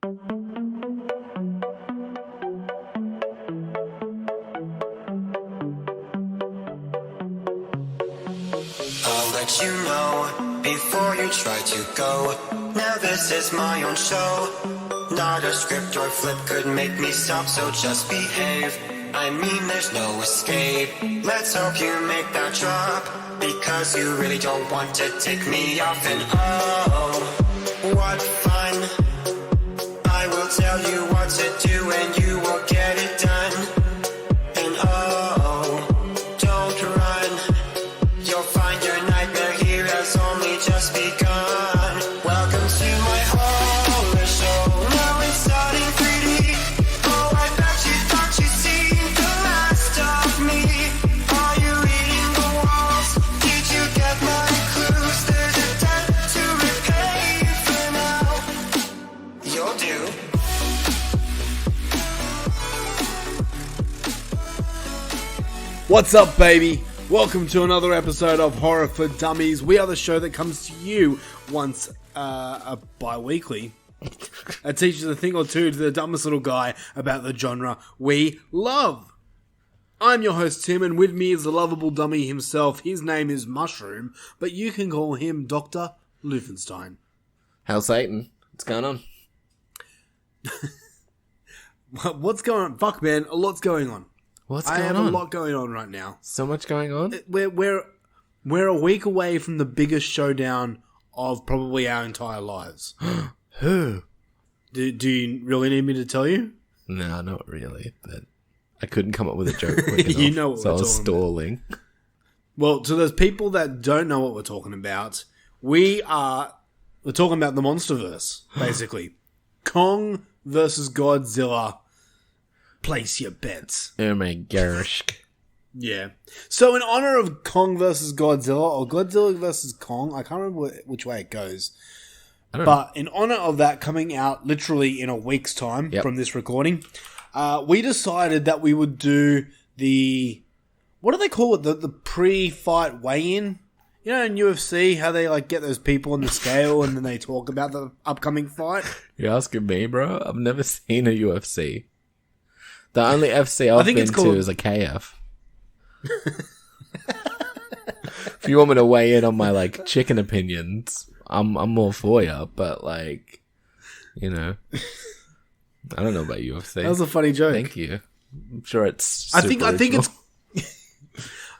I'll let you know before you try to go. Now this is my own show. Not a script or flip could make me stop, so just behave. I mean there's no escape. Let's hope you make that drop, because you really don't want to take me off. And oh, what fun. I will tell you what to do and you will get it done. And oh, don't run. You'll find your nightmare here has only just begun. Welcome to my horror show. Now it's starting 3D. Oh, I bet you thought you'd seen the last of me. Are you reading the walls? Did you get my clues? There's a debt to repay for now. You'll do. What's up, baby? Welcome to another episode of Horror for Dummies. We are the show that comes to you once bi-weekly. It teaches a thing or two to the dumbest little guy about the genre we love. I'm your host, Tim, and with me is the lovable dummy himself. His name is Mushroom, but you can call him Dr. Lufenstein. How's Satan? What's going on? What's going on? Fuck, man, a lot's going on. What's I going have on? a lot going on right now. So much going on? We're a week away from the biggest showdown of probably our entire lives. Who? Do you really need me to tell you? No, not really, but I couldn't come up with a joke quick enough, You know what so we're I was talking stalling. Well, to those people that don't know what we're talking about, we're talking about the Monsterverse, basically. Kong versus Godzilla. Place your bets. Oh my gosh. Yeah. So in honor of Kong versus Godzilla, or Godzilla versus Kong, I can't remember which way it goes. But in honor of that coming out literally in a week's time from this recording, we decided that we would do the, what do they call it? The pre-fight weigh-in? You know, in UFC, how they like get those people on the scale and then they talk about the upcoming fight? You're asking me, bro? I've never seen a UFC. The only FC I've been to is a KF. If you want me to weigh in on my like chicken opinions, I'm all for you. But like, you know, I don't know about UFC. That was a funny joke. Thank you. I'm sure it's. I think it's.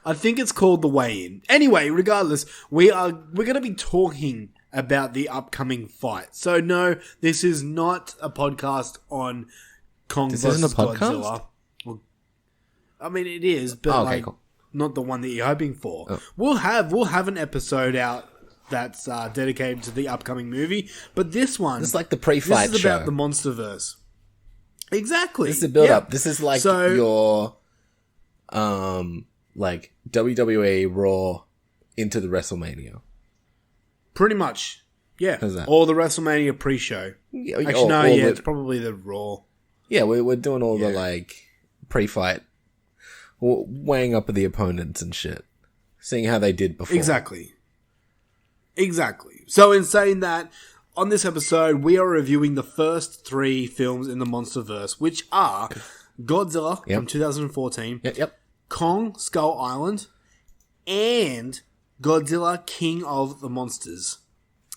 I think it's called the weigh-in. Anyway, regardless, we're going to be talking about the upcoming fight. So no, this is not a podcast on Kong versus Godzilla. Well, I mean, it is, but cool. Not the one that you're hoping for. Oh. We'll have an episode out that's dedicated to the upcoming movie, but this one, it's like the pre-fight show. This is about the Monsterverse. Exactly. This is a build-up. This is like your, like WWE Raw into the WrestleMania. Pretty much, yeah. How's that? Or the WrestleMania pre-show. Actually, it's probably the Raw. Yeah, we're doing all the, like, pre-fight, weighing up of the opponents and shit. Seeing how they did before. Exactly. So in saying that, on this episode, we are reviewing the first 3 films in the Monsterverse, which are Godzilla from 2014, Kong, Skull Island, and Godzilla, King of the Monsters.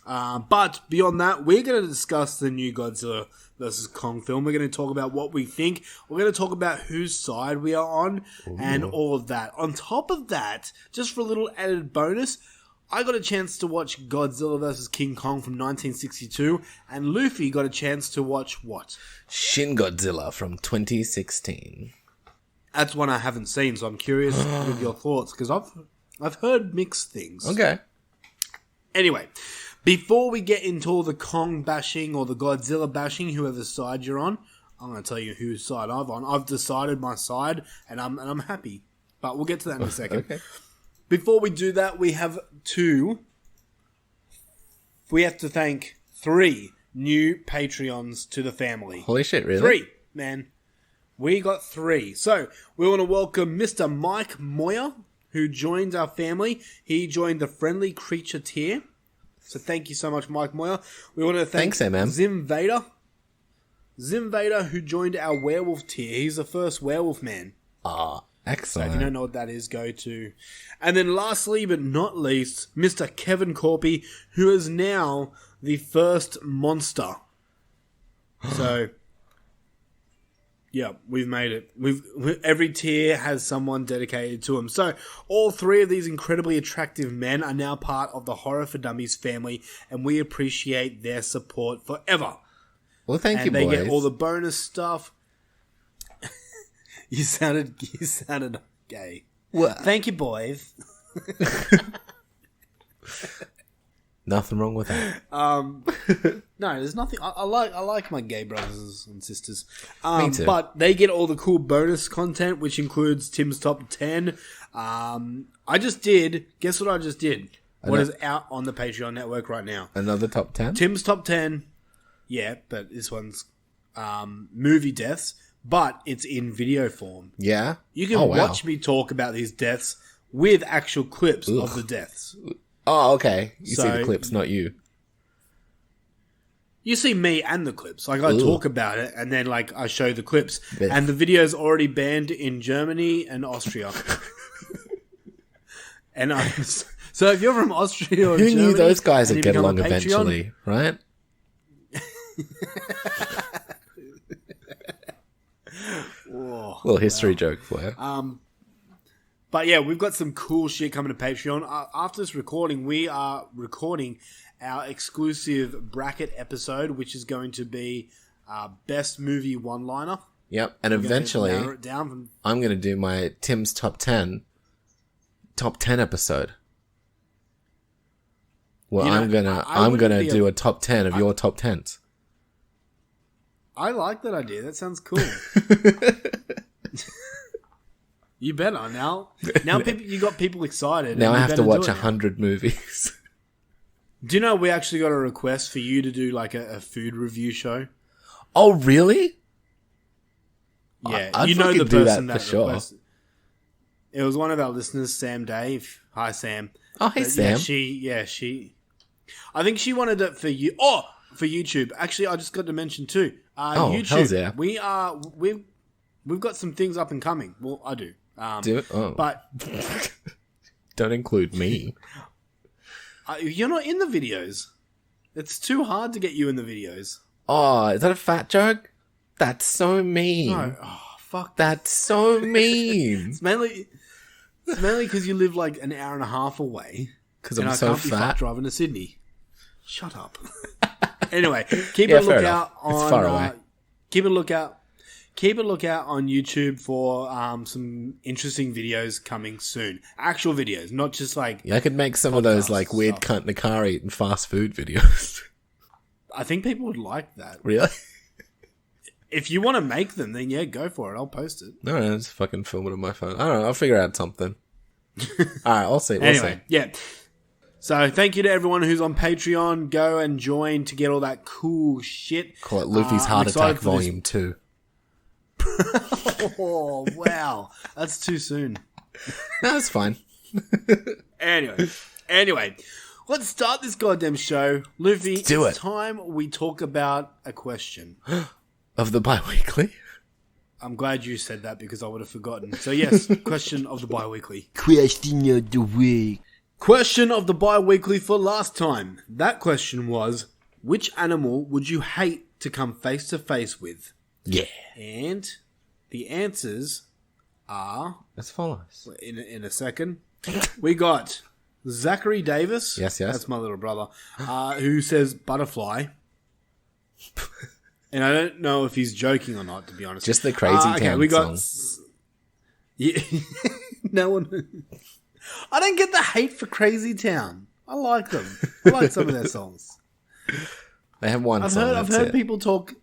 But beyond that, we're going to discuss the new Godzilla vs. Kong film. We're going to talk about what we think. We're going to talk about whose side we are on and all of that. On top of that, just for a little added bonus, I got a chance to watch Godzilla vs. King Kong from 1962, and Luffy got a chance to watch what? Shin Godzilla from 2016. That's one I haven't seen, so I'm curious with your thoughts, because I've heard mixed things. Okay. Anyway, before we get into all the Kong bashing or the Godzilla bashing, whoever side you're on, I'm going to tell you whose side I'm on. I've decided my side, and I'm happy. But we'll get to that in a second. Okay. Before we do that, we have to thank 3 new Patreons to the family. Holy shit, really? 3, man. We got 3. So, we want to welcome Mr. Mike Moyer, who joined our family. He joined the Friendly Creature tier. So thank you so much, Mike Moyer. We want to thank Thanks, MM. Zim Vader. Zim Vader, who joined our werewolf tier. He's the first werewolf man. Excellent. So if you don't know what that is, go to. And then lastly, but not least, Mr. Kevin Corpy, who is now the first monster. So, yeah, we've made it. Every tier has someone dedicated to him. So, all three of these incredibly attractive men are now part of the Horror for Dummies family, and we appreciate their support forever. Well, thank you, boys. And they get all the bonus stuff. You sounded gay. What? Thank you, boys. Nothing wrong with that. No, there's nothing. I like my gay brothers and sisters. Me too. But they get all the cool bonus content, which includes Tim's top 10. I just did. Guess what I just did? What is out on the Patreon network right now? Another top 10? Tim's top 10. Yeah, but this one's movie deaths, but it's in video form. Yeah? You can watch me talk about these deaths with actual clips of the deaths. Oh, okay. You see the clips, not you. You see me and the clips. Like, I talk about it, and then, like, I show the clips. And the video's already banned in Germany and Austria. And so if you're from Austria or Germany... Who knew those guys would get along eventually, right? Whoa, little history joke for you. But yeah, we've got some cool shit coming to Patreon. After this recording, we are recording our exclusive bracket episode, which is going to be best movie one-liner. Yep, and eventually narrow it down from... I'm going to do my Tim's top 10 episode. Well, I'm gonna do a top 10 of your top 10s. I like that idea. That sounds cool. You better now. Now you got people excited. Now I have to watch 100 movies. Do you know we actually got a request for you to do like a food review show? Oh, really? Yeah, I'd you know the do person that that for sure. requested. It was one of our listeners, Sam Dave. Hi, Sam. Oh, hey, Sam. She. I think she wanted it for you. Oh, for YouTube. Actually, I just got to mention too. YouTube. Hells yeah. We've got some things up and coming. Well, I do. Do it? Oh. But don't include me. You're not in the videos. It's too hard to get you in the videos. Oh, is that a fat joke? That's so mean. No. Oh, fuck. That's so mean. It's mainly because you live like an hour and a half away. Because I'm so fat. Be fat. Driving to Sydney. Shut up. Anyway, keep a lookout on. It's far away. Keep a lookout on YouTube for some interesting videos coming soon. Actual videos, not just like... Yeah, I could make some of those like weird cunt in the car eating fast food videos. I think people would like that. Really? If you want to make them, then yeah, go for it. I'll post it. No, just fucking film it on my phone. I don't know. I'll figure out something. Alright, I'll see. Anyway, yeah. So thank you to everyone who's on Patreon. Go and join to get all that cool shit. Call it Luffy's Heart Attack Volume 2. Oh, wow. That's too soon. No, it's fine. Anyway, let's start this goddamn show. Luffy, it's time we talk about a question. Of the bi-weekly? I'm glad you said that because I would have forgotten. So yes, question of the bi-weekly. Question of the week. Question of the bi-weekly for last time. That question was, which animal would you hate to come face to face with? Yeah. And the answers are... as follows. In a second. We got Zachary Davis. Yes. That's my little brother. Who says butterfly. And I don't know if he's joking or not, to be honest. Just the Crazy Town we got song. Yeah. No one... I don't get the hate for Crazy Town. I like them. I like some of their songs. They have one song. I've heard people talk...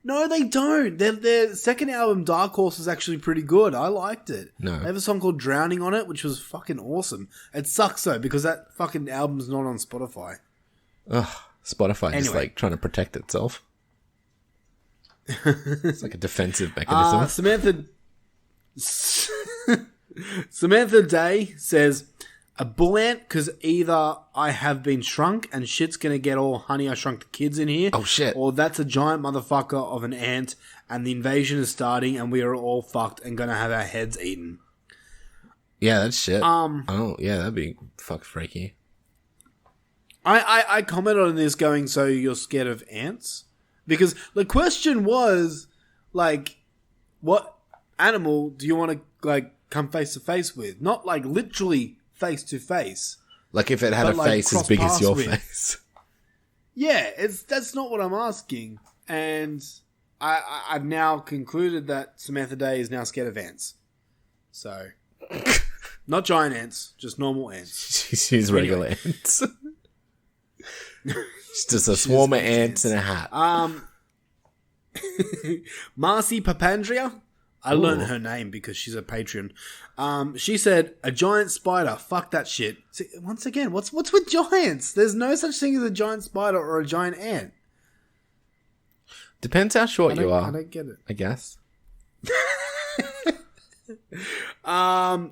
No, they don't. Their second album, Dark Horse, is actually pretty good. I liked it. No. They have a song called Drowning on it, which was fucking awesome. It sucks, though, because that fucking album's not on Spotify. Ugh, Spotify just like trying to protect itself. It's like a defensive mechanism. Samantha Day says, A bull ant, because either I have been shrunk and shit's going to get all Honey, I Shrunk the Kids in here. Oh, shit. Or that's a giant motherfucker of an ant and the invasion is starting and we are all fucked and going to have our heads eaten. Yeah, that's shit. Oh, yeah, that'd be fuck freaky. I commented on this going, so you're scared of ants? Because the question was, like, what animal do you want to, like, come face to face with? Not, like, literally face to face. Like if it had a face as big as your face. Yeah, that's not what I'm asking. And I've now concluded that Samantha Day is now scared of ants. So, not giant ants, just normal ants. She's regular ants. It's just a swarm of ants in a hat. Marcy Papandrea. I learned her name because she's a Patreon. She said, a giant spider. Fuck that shit. See, once again, what's with giants? There's no such thing as a giant spider or a giant ant. Depends how short you are. I don't get it. I guess.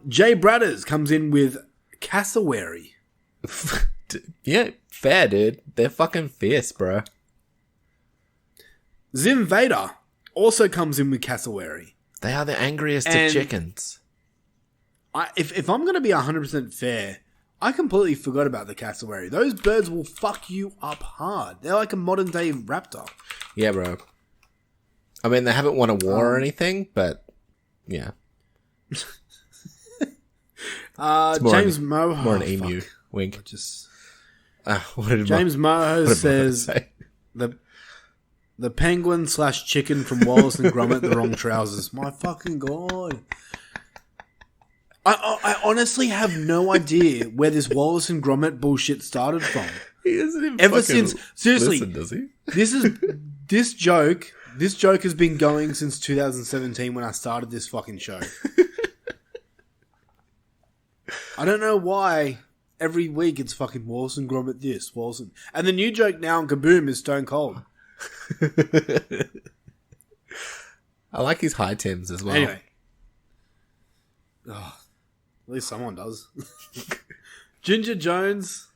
Jay Bradders comes in with cassowary. Yeah, fair, dude. They're fucking fierce, bro. Zim Vader also comes in with cassowary. They are the angriest of chickens. If I'm going to be 100% fair, I completely forgot about the cassowary. Those birds will fuck you up hard. They're like a modern day raptor. Yeah, bro. I mean, they haven't won a war or anything, but yeah. James Moho. More an emu. Fuck. Wink. James Moho says the penguin / chicken from Wallace and Gromit, the wrong trousers. My fucking god. I honestly have no idea where this Wallace and Gromit bullshit started from. He doesn't even Ever since, seriously, listen, does he? This joke has been going since 2017 when I started this fucking show. I don't know why every week it's fucking Wallace and Gromit this, Wallace and the new joke now on Kaboom is Stone Cold. I like his high Tims as well. Anyway. Oh, at least someone does. Ginger Jones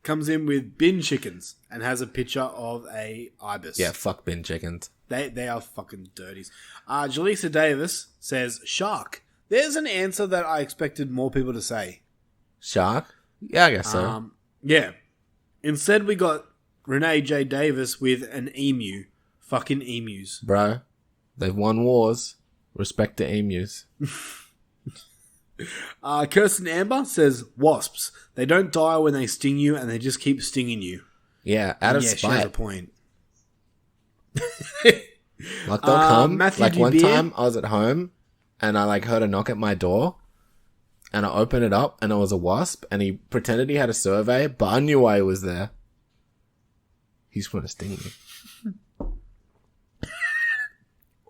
comes in with bin chickens and has a picture of a ibis. Yeah, fuck bin chickens. They are fucking dirties. Jaleesa Davis says shark. There's an answer that I expected more people to say. Shark? Yeah, I guess so. Yeah. Instead, we got Renee J. Davis with an emu. Fucking emus. Bro, they've won wars. Respect to emus. Kirsten Amber says wasps. They don't die when they sting you and they just keep stinging you. Yeah, out of spite. She has a point. Like, they'll come. Matthew like, one Dubier? time I was at home and I, like, heard a knock at my door and I opened it up and it was a wasp and he pretended he had a survey, but I knew why he was there. He just wanted to sting me.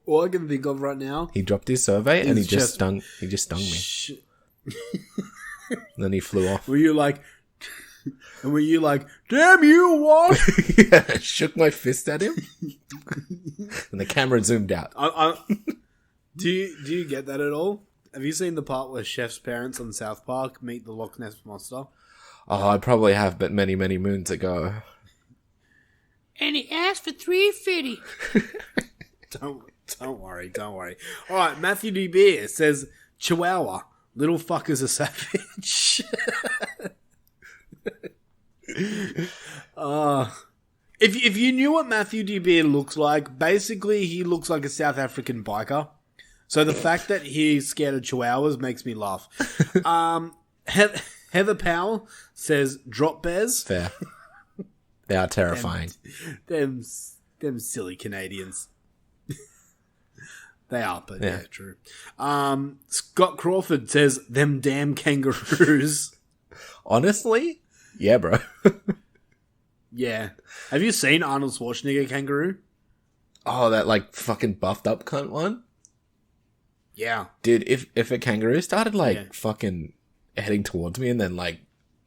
All I can think of right now. He dropped his survey and he just stung me. And then he flew off. Were you like, damn you, what? Yeah, I shook my fist at him. And the camera zoomed out. Do you get that at all? Have you seen the part where Chef's parents on South Park meet the Loch Ness Monster? Oh, I probably have, but many, many moons ago. And he asked for $3.50. Don't worry. All right, Matthew D. Beer says Chihuahua. Little fuckers are savage. If you knew what Matthew D. Beer looks like, basically he looks like a South African biker. So the fact that he's scared of chihuahuas makes me laugh. Heather Powell says drop bears. Fair. They are terrifying. Them silly Canadians. They are, but yeah, true. Scott Crawford says them damn kangaroos. Honestly? Yeah, bro. Yeah. Have you seen Arnold Schwarzenegger kangaroo? Oh, that like fucking buffed up cunt one? Yeah. Dude, if a kangaroo started like fucking heading towards me and then like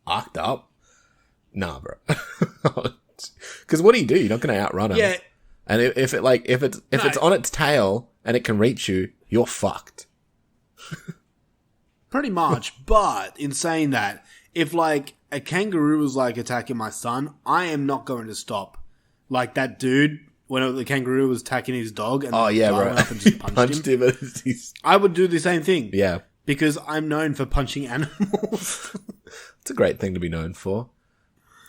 arced up, nah, bro. Because what do? You're not going to outrun him. Yeah. And if it's on its tail and it can reach you, you're fucked. Pretty much. But in saying that, if like a kangaroo was like attacking my son, I am not going to stop. Like that dude when the kangaroo was attacking his dog, and bro. went up and just punched him. I would do the same thing. Yeah, because I'm known for punching animals. It's a great thing to be known for.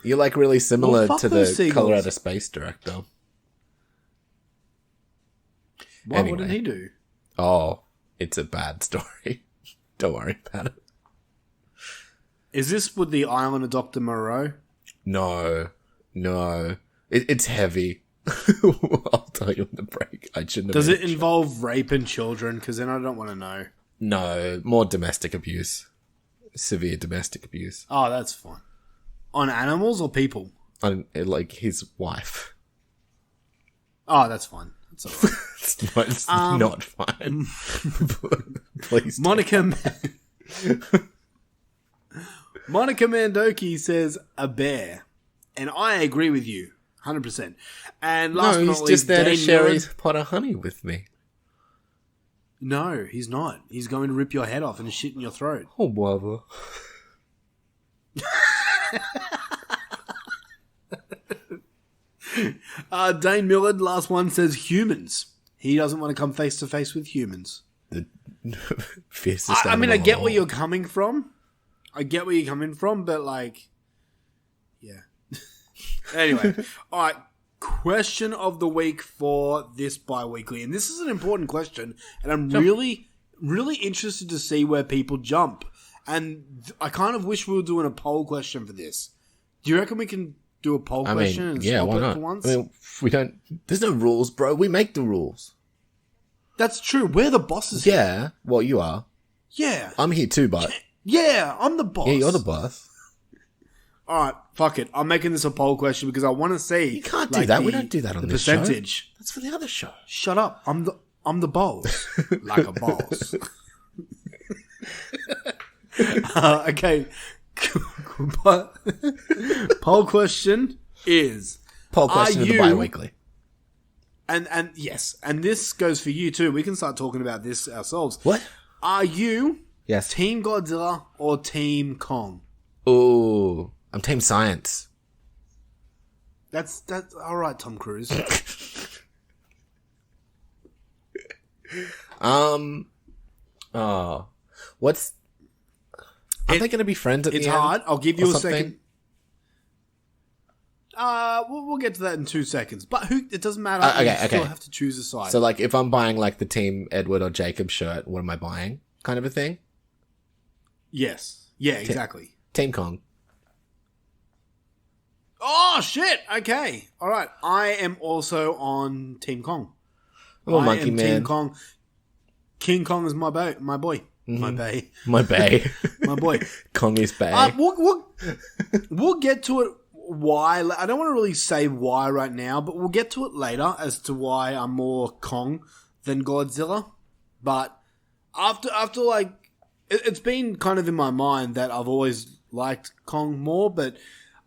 You're like really similar to the Colorado Space Director. What did he do? Oh, it's a bad story. Don't worry about it. Is this with the Island of Dr. Moreau? No. It's heavy. I'll tell you on the break. I shouldn't have. Does it involve rape and children? Because then I don't want to know. No, more domestic abuse. Severe domestic abuse. Oh, that's fine. On animals or people? On like his wife. Oh, that's fine. That's all right. It's not fine. Please. Monica Mandoki says a bear, and I agree with you 100%. And last but not he's least, just there to Dane share Miller- his pot of honey with me. No, he's not. He's going to rip your head off and shit in your throat. Oh, bother. Dane Millard, last one, says humans. He doesn't want to come face to face with humans. The fiercest. I mean, I get where you're coming from. But like, yeah. Anyway, all right. Question of the week for this bi-weekly, and this is an important question, and I'm really interested to see where people jump. And I kind of wish we were doing a poll question for this. Do you reckon we can do a poll question? And yeah, stop why it not? For once? I mean, we don't. There's no rules, bro. We make the rules. That's true. We're the bosses. Yeah. Well, you are. Yeah. I'm here too, but Yeah, I'm the boss. yeah, you're the boss. All right, fuck it. I'm making this a poll question because I want to see. You can't do that. We don't do that on the this percentage. show. That's for the other show. Shut up. I'm the boss. Like a boss. Okay. But poll question is Poll question of the bi-weekly. And yes, and this goes for you too. We can start talking about this ourselves. What? Are you Yes. Team Godzilla or Team Kong? Ooh, I'm Team Science. That's all right, Tom Cruise. What's? Are they going to be friends at the end? It's hard. I'll give you a something? second. We'll get to that in 2 seconds. But it doesn't matter. Okay, You still okay. have to choose a side. So, like, if I'm buying like the Team Edward or Jacob shirt, what am I buying? Kind of a thing. Yes. Yeah. Exactly. Team Kong. Oh shit! Okay. All right. I am also on Team Kong. I'm a monkey am man. Team Kong. King Kong is my boy. My boy. My bae. My bae. My boy. Kong is bae. We'll get to it. Why? I don't want to really say why right now, but we'll get to it later as to why I'm more Kong than Godzilla. But after like, it's been kind of in my mind that I've always liked Kong more, but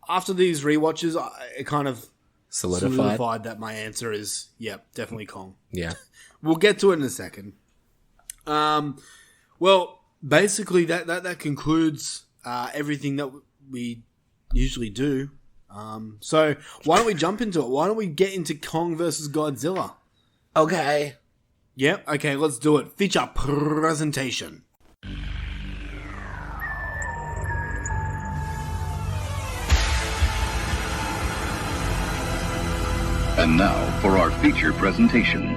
after these rewatches, it kind of solidified that my answer is, definitely Kong. Yeah. We'll get to it in a second. Well, basically that concludes everything that we usually do. So why don't we jump into it? Why don't we get into Kong versus Godzilla? Okay. Yep. Okay, let's do it. Feature presentation. And now for our feature presentation.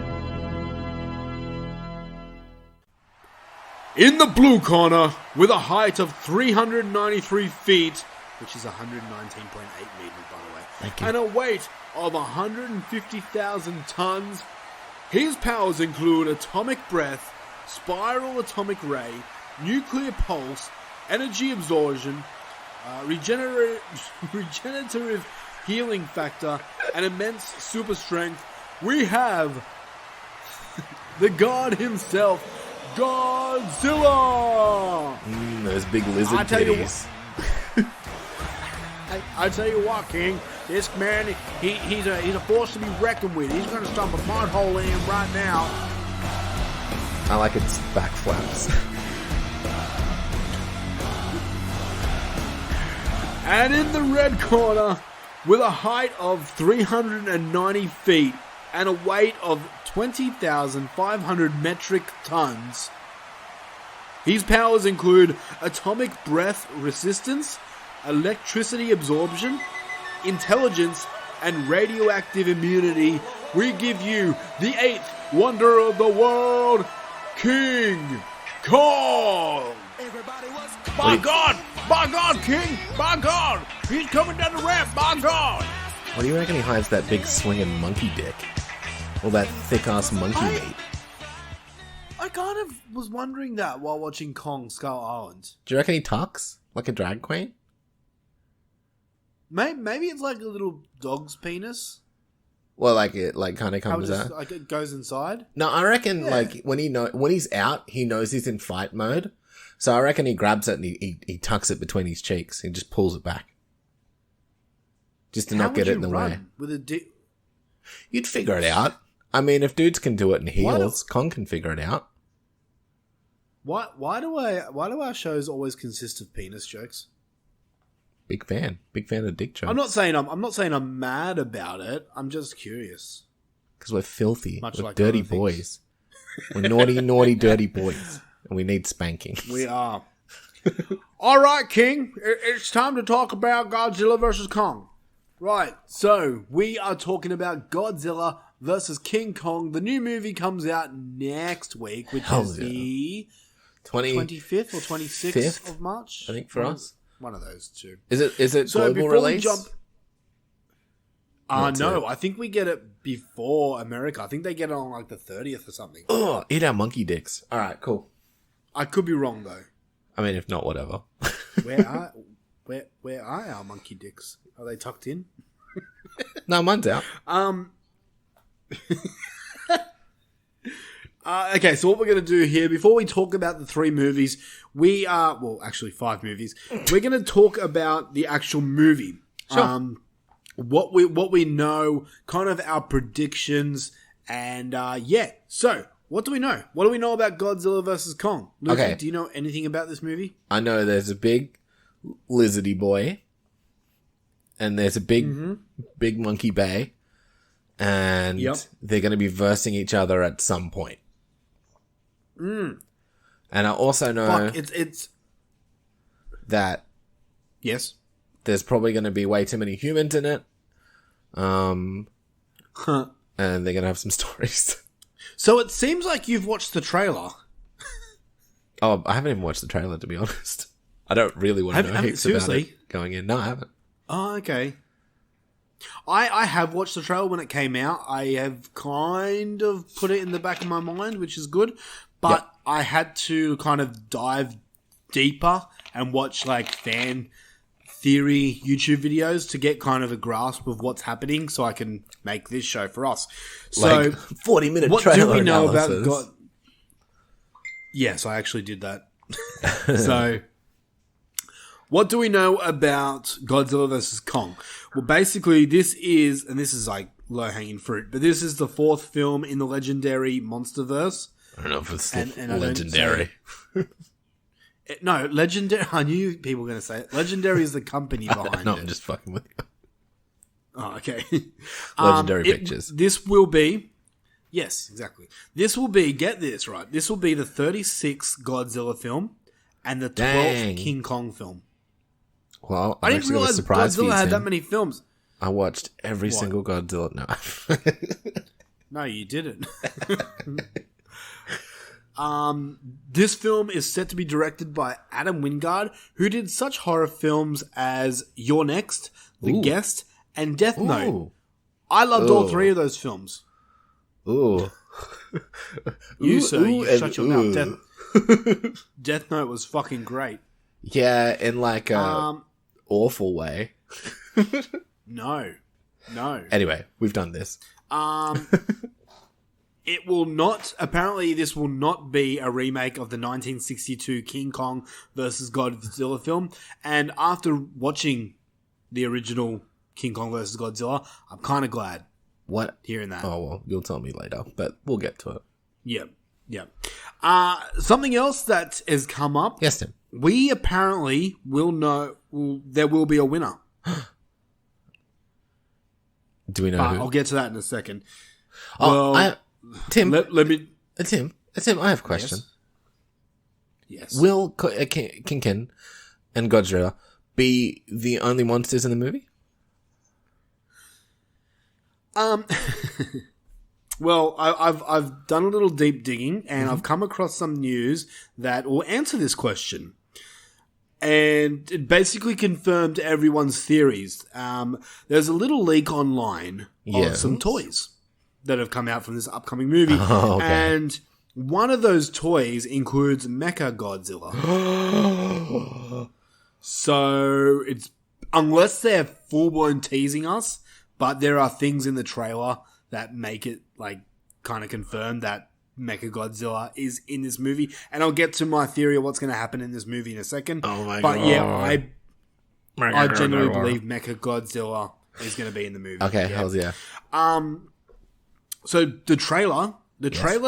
In the blue corner, with a height of 393 feet, which is 119.8 meters, by the way, Thank you. and a weight of 150,000 tons, his powers include atomic breath, spiral atomic ray, nuclear pulse, energy absorption, regenerative healing factor, and immense super strength. We have the god himself, Godzilla! Those big lizard I tell you titties. I tell you what, King, this man, he's a force to be reckoned with. He's going to stomp a mud hole in him right now. I like its back flaps. And in the red corner, with a height of 390 feet and a weight of 20,500 metric tons, his powers include atomic breath resistance, electricity absorption, intelligence, and radioactive immunity. We give you the 8th wonder of the world, King Kong! By God! By God, King! By God! He's coming down the ramp! By God! What do you reckon he hides that big swinging monkey dick? Or that thick-ass monkey meat? I kind of was wondering that while watching Kong Skull Island. Do you reckon he talks? Like a drag queen? Maybe it's like a little dog's penis. Well, like it kind of comes out. Like it goes inside. No, I reckon like when he's out, he knows he's in fight mode. So I reckon he grabs it and he tucks it between his cheeks. He just pulls it back, just to not get it in the way. With a You'd figure it out. I mean, if dudes can do it in heels, Kong can figure it out. Why do our shows always consist of penis jokes? Big fan of dick jokes. I'm not saying I'm mad about it. I'm just curious. Because we're filthy. Much we're like dirty other things. boys. We're naughty, dirty boys. And we need spanking. We are. All right, King. It's time to talk about Godzilla vs. Kong. Right. So, we are talking about Godzilla vs. King Kong. The new movie comes out next week, which is the 25th or 26th of March. I think for us. One of those two. Is it So global release? No, I think we get it before America. I think they get it on like the 30th or something. Oh, eat our monkey dicks. All right, cool. I could be wrong though. I mean, if not, whatever. Where are our monkey dicks? Are they tucked in? No, mine's out. Okay, so what we're going to do here, before we talk about the 3 movies, actually 5 movies, we're going to talk about the actual movie. Sure. What we know, kind of our predictions, and So, what do we know? What do we know about Godzilla vs. Kong? Lucy, Okay. do you know anything about this movie? I know there's a big lizardy boy, and there's a big monkey bay, and they're going to be versing each other at some point. And I also know it's that yes, there's probably going to be way too many humans in it, and they're going to have some stories. So it seems like you've watched the trailer. Oh, I haven't even watched the trailer, to be honest. I don't really want to know heaps about it going in. No, I haven't. Oh, okay. I have watched the trailer when it came out. I have kind of put it in the back of my mind, which is good. But I had to kind of dive deeper and watch like fan theory YouTube videos to get kind of a grasp of what's happening so I can make this show for us. So, like 40-minute what trailer do we know analysis. about God? Yes, I actually did that. So, what do we know about Godzilla vs. Kong? Well, basically, this is like low-hanging fruit, but this is the 4th film in the legendary Monsterverse. I don't know if it's and legendary. No, legendary. I knew people were going to say it. Legendary is the company behind No, it. I'm just fucking with you. Oh, okay. Legendary Pictures. This will be... Yes, exactly. This will be... Get this, right. This will be the 36th Godzilla film and the 12th King Kong film. Well, I didn't realize Godzilla had that many films. I watched every single Godzilla. No. No, you didn't. This film is set to be directed by Adam Wingard, who did such horror films as You're Next, The Guest, and Death Note. I loved all 3 of those films. Ooh. You shut your mouth. Death Note was fucking great. Yeah, in like a awful way. No. Anyway, we've done this. It will not... Apparently, this will not be a remake of the 1962 King Kong vs. Godzilla film. And after watching the original King Kong vs. Godzilla, I'm kind of glad. What? Hearing that. Oh, well, you'll tell me later, but we'll get to it. Yeah. Something else that has come up. Yes, Tim. we apparently will know. There will be a winner. Do we know But who? I'll get to that in a second. Oh, Well, Tim. let me. Tim, I have a question. Yes. Will King and Godzilla be the only monsters in the movie? Well, I've done a little deep digging, and I've come across some news that will answer this question. And it basically confirmed everyone's theories. There's a little leak online of some toys that have come out from this upcoming movie. Oh, okay. And one of those toys includes Mecha Godzilla. So it's, unless they're full-blown teasing us, but there are things in the trailer that make it like kind of confirm that Mecha Godzilla is in this movie, and I'll get to my theory of what's going to happen in this movie in a second. Oh my but god! Yeah, I genuinely believe Mecha Godzilla is going to be in the movie. Okay, hells yeah. So the trailer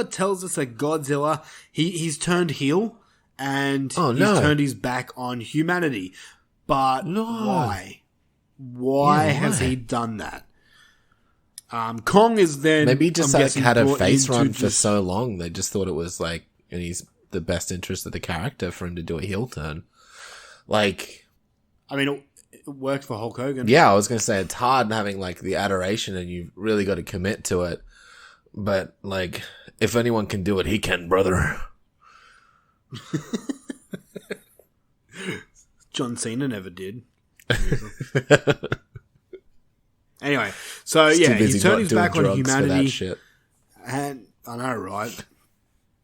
tells us that Godzilla he's turned heel and he's turned his back on humanity. But why? Why has he done that? Kong is then maybe he just like had a face run for just so long they just thought it was like in his the best interest of the character for him to do a heel turn. Like, I mean, it worked for Hulk Hogan. yeah, I was gonna say it's hard having like the adoration and you've really got to commit to it. But like, if anyone can do it, he can, brother. John Cena never did. Anyway, so yeah, he's turned his back on humanity. And I know, right?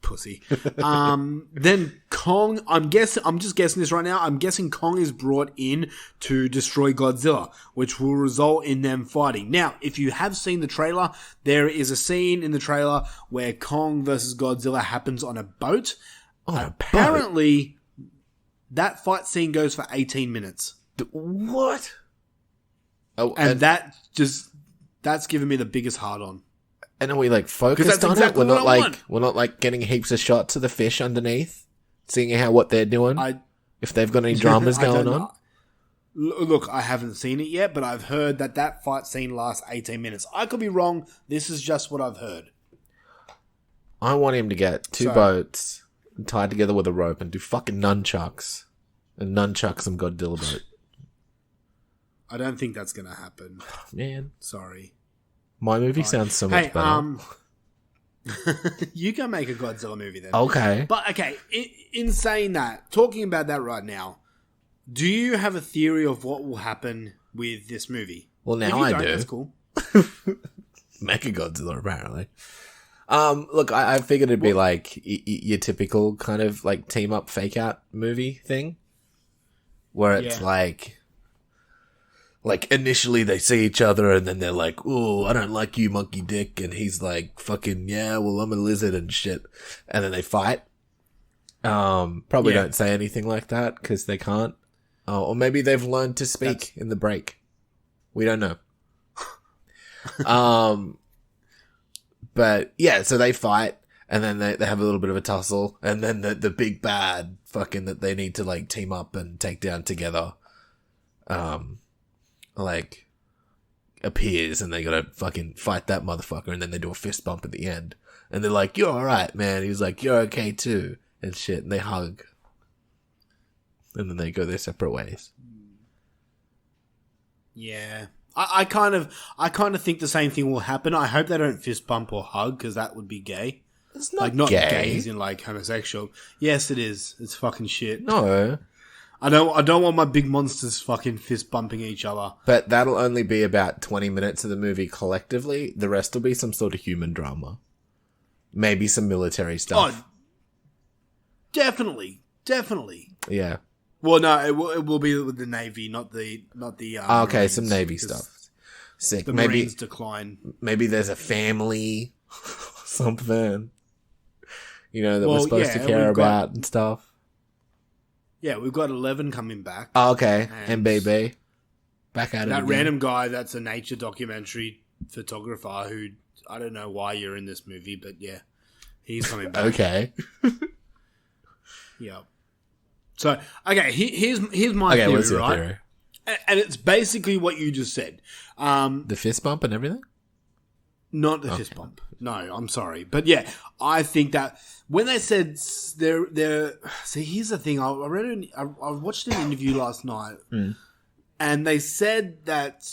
Pussy. Then Kong, I'm just guessing this right now. I'm guessing Kong is brought in to destroy Godzilla, which will result in them fighting. Now, if you have seen the trailer, there is a scene in the trailer where Kong versus Godzilla happens on a boat. Apparently, that fight scene goes for 18 minutes. What? Oh, and that's given me the biggest hard on. And are we like focused on it? We're not like getting heaps of shots of the fish underneath, seeing what they're doing. If they've got any dramas going on. Look, I haven't seen it yet, but I've heard that fight scene lasts 18 minutes. I could be wrong. This is just what I've heard. I want him to get two boats tied together with a rope and do fucking nunchucks and nunchuck some Godzilla boat. I don't think that's going to happen. Man. Sorry. My movie sounds so much better. You can make a Godzilla movie then. Okay. But, okay, in saying that, talking about that right now, do you have a theory of what will happen with this movie? Well, now I do. That's cool. Mecha Godzilla, apparently. Look, I figured it'd be like your typical kind of like team up fake out movie thing. Where it's like initially they see each other and then they're like, "Ooh, I don't like you, monkey dick," and he's like, "Fucking yeah, well I'm a lizard and shit," and then they fight. Probably don't say anything like that because they can't. Oh, or maybe they've learned to speak in the break. We don't know. But yeah, so they fight and then they have a little bit of a tussle and then the big bad fucking that they need to like team up and take down together. Like appears and they gotta fucking fight that motherfucker and then they do a fist bump at the end and they're like, "You're alright, man." He's like, "You're okay too," and shit, and they hug and then they go their separate ways. Yeah, I kind of think the same thing will happen. I hope they don't fist bump or hug because that would be gay. It's not like not gay as in like homosexual. Yes, it is. It's fucking shit. No. I don't want my big monsters fucking fist bumping each other. But that'll only be about 20 minutes of the movie collectively. The rest will be some sort of human drama. Maybe some military stuff. Oh, definitely. Yeah. Well, no, it will be with the Navy, not the okay, Marines, some Navy stuff. Sick. The Maybe Marines decline. Maybe there's a family, something. You know that we're supposed to care about and stuff. Yeah, we've got 11 coming back. Oh, okay, MBB. Back at it That again. random guy that's a nature documentary photographer who, I don't know why you're in this movie, but yeah, he's coming back. Okay. Yeah. So, okay, here's my theory, what's your right? theory? And it's basically what you just said. The fist bump and everything? Not the fist bump. No, I'm sorry. But yeah, I think that when they said they're see, here's the thing. I watched an interview last night, and they said that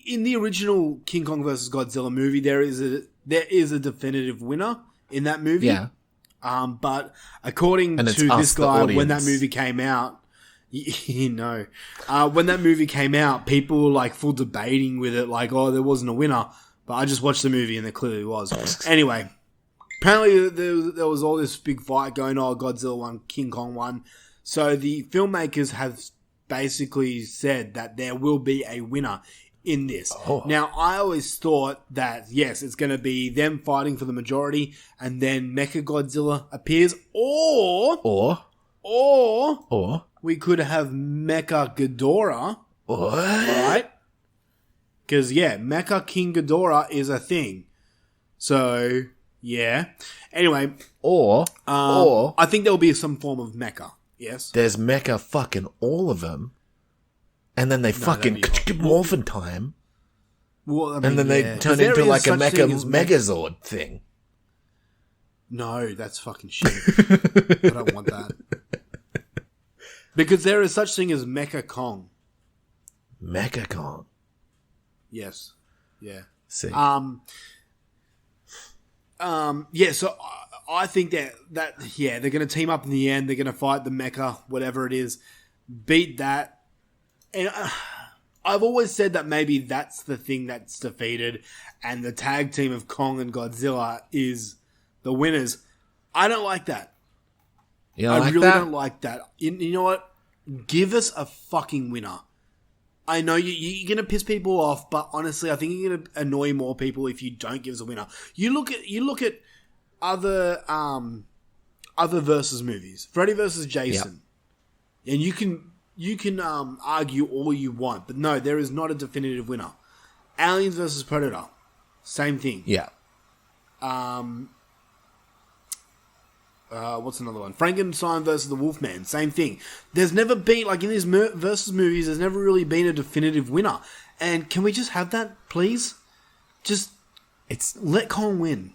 in the original King Kong vs Godzilla movie, there is a definitive winner in that movie. Yeah. But according to this guy, when that movie came out, when that movie came out, people were like full debating with it, like, oh, there wasn't a winner. But I just watched the movie and there clearly was. Anyway, apparently there was all this big fight going on. Godzilla won, King Kong won. So the filmmakers have basically said that there will be a winner in this. Oh. Now, I always thought that, yes, it's going to be them fighting for the majority and then Mechagodzilla appears, or we could have Mecha Ghidorah. Right? Because, yeah, Mecha King Ghidorah is a thing. So, yeah. Anyway. I think there'll be some form of mecha. Yes? There's mecha fucking all of them. And then they fucking morphin time. Well, I mean, and then they turn into like a mecha Megazord thing. No, that's fucking shit. I don't want that. Because there is such thing as Mecha Kong. Mecha Kong. Yes. Yeah. See. Yeah, so I think that they're going to team up in the end. They're going to fight the mecha, whatever it is, beat that. And I've always said that maybe that's the thing that's defeated, and the tag team of Kong and Godzilla is the winners. I don't like that. I really don't like that. You know what? Give us a fucking winner. I know you're going to piss people off, but honestly, I think you're going to annoy more people if you don't give us a winner. You look at other versus movies, Freddy versus Jason, and you can argue all you want, but no, there is not a definitive winner. Aliens versus Predator, same thing. Yeah. What's another one? Frankenstein versus the Wolfman. Same thing. There's never been, like in these versus movies, there's never really been a definitive winner. And can we just have that, please? Just let Kong win.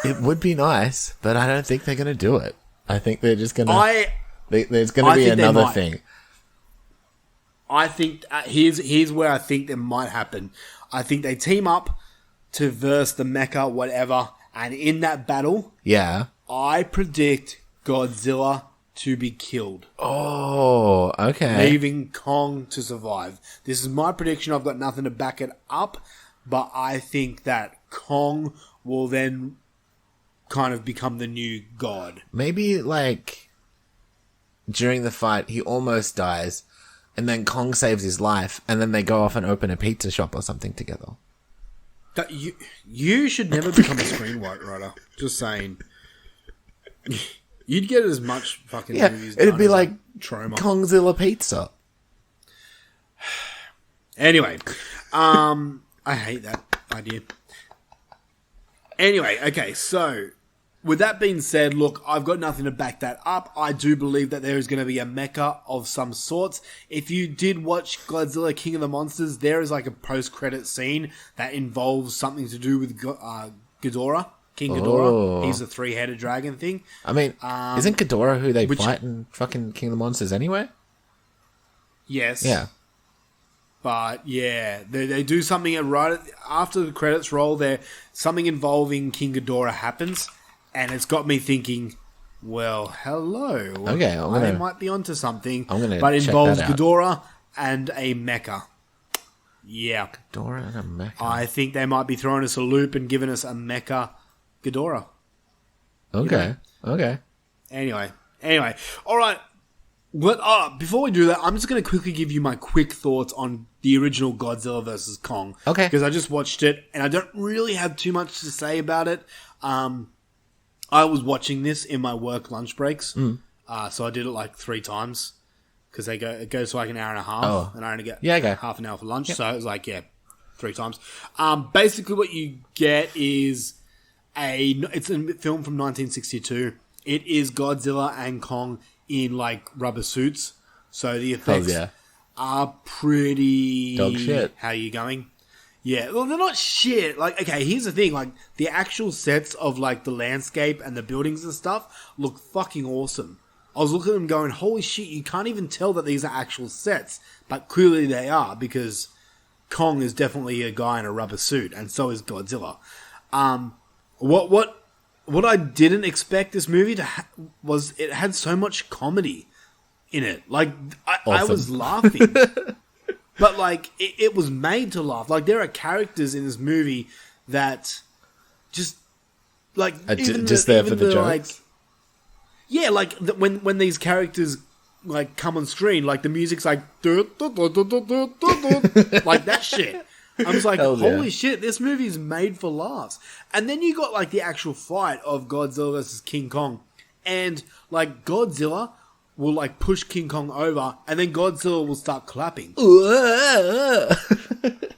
It would be nice, but I don't think they're going to do it. I think they're just going to... There's going to be another thing. I think... here's where I think it might happen. I think they team up to verse the mecha, whatever, and in that battle... Yeah. I predict Godzilla to be killed. Oh, okay. Leaving Kong to survive. This is my prediction. I've got nothing to back it up, but I think that Kong will then kind of become the new god. Maybe, like, during the fight, he almost dies, and then Kong saves his life, and then they go off and open a pizza shop or something together. That you should never become a screenwriter. Just saying. You'd get as much fucking movies done. It'd be like Troma. Kongzilla Pizza. Anyway, I hate that idea. Anyway, okay, so with that being said, look, I've got nothing to back that up. I do believe that there is going to be a mecha of some sorts. If you did watch Godzilla King of the Monsters, there is like a post-credit scene that involves something to do with Ghidorah. King Ghidorah. He's a three-headed dragon thing. I mean, isn't Ghidorah who they fight in fucking King of the Monsters anyway? Yes. Yeah. But, yeah, they do something right after the credits roll there. Something involving King Ghidorah happens, and it's got me thinking, well, hello. Okay, I might be onto something. I'm gonna but it check involves that out. Ghidorah and a mecha. Yeah. Ghidorah and a mecha. I think they might be throwing us a loop and giving us a mecha Ghidorah. Okay. Okay. Anyway. All right. But before we do that, I'm just going to quickly give you my quick thoughts on the original Godzilla vs. Kong. Okay. Because I just watched it, and I don't really have too much to say about it. I was watching this in my work lunch breaks. So I did it like 3 times. Because it goes for like an hour and a half. And I only get half an hour for lunch. Yep. So it was like, 3 times. Basically what you get is... It's a film from 1962. It is Godzilla and Kong in like rubber suits, so the effects yeah. are pretty Dog shit. How you going? Yeah, well, they're not shit. Like, okay, here's the thing: like the actual sets of like the landscape and the buildings and stuff look fucking awesome. I was looking at them going, holy shit, you can't even tell that these are actual sets. But clearly they are, because Kong is definitely a guy in a rubber suit, and so is Godzilla. What I didn't expect this movie to was it had so much comedy in it. Like, I was laughing. But, like, it was made to laugh. Like, there are characters in this movie that just, like... just there for the jokes? Like, yeah, like, when these characters, like, come on screen, like, the music's like... like, that shit. I was like, holy shit, this movie is made for laughs. And then you got, like, the actual fight of Godzilla versus King Kong. And, like, Godzilla will, like, push King Kong over, and then Godzilla will start clapping.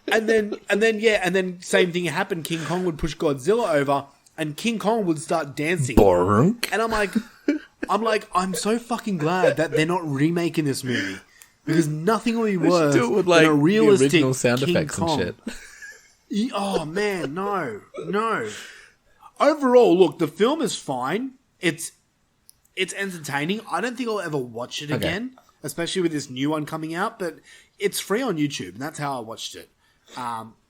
and then same thing happened. King Kong would push Godzilla over, and King Kong would start dancing. Bonk. And I'm so fucking glad that they're not remaking this movie. Because nothing will be worse with, like, than a realistic the original sound King effects Kong. and shit. Oh, man, no. Overall, look, the film is fine. It's entertaining. I don't think I'll ever watch it again, especially with this new one coming out, but it's free on YouTube, and that's how I watched it.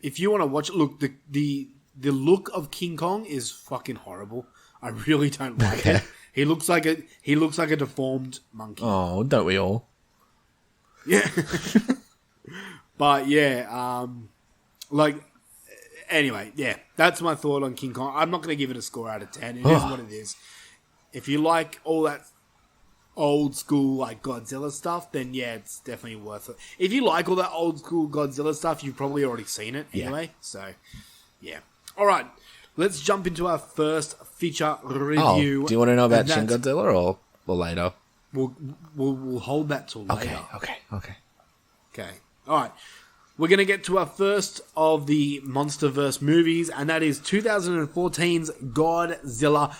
If you want to watch it, look, the look of King Kong is fucking horrible. I really don't like it. He looks like a deformed monkey. Oh, don't we all? Yeah. But yeah, anyway, yeah, that's my thought on King Kong. I'm not going to give it a score out of 10. It is what it is. If you like all that old school like Godzilla stuff, then yeah, it's definitely worth it. If you like all that old school Godzilla stuff, you've probably already seen it anyway. Yeah. So, yeah. All right, let's jump into our first feature review. Oh, do you want to know about Shin Godzilla or later? We'll hold that till later. Okay. All right. We're going to get to our first of the MonsterVerse movies, and that is 2014's Godzilla.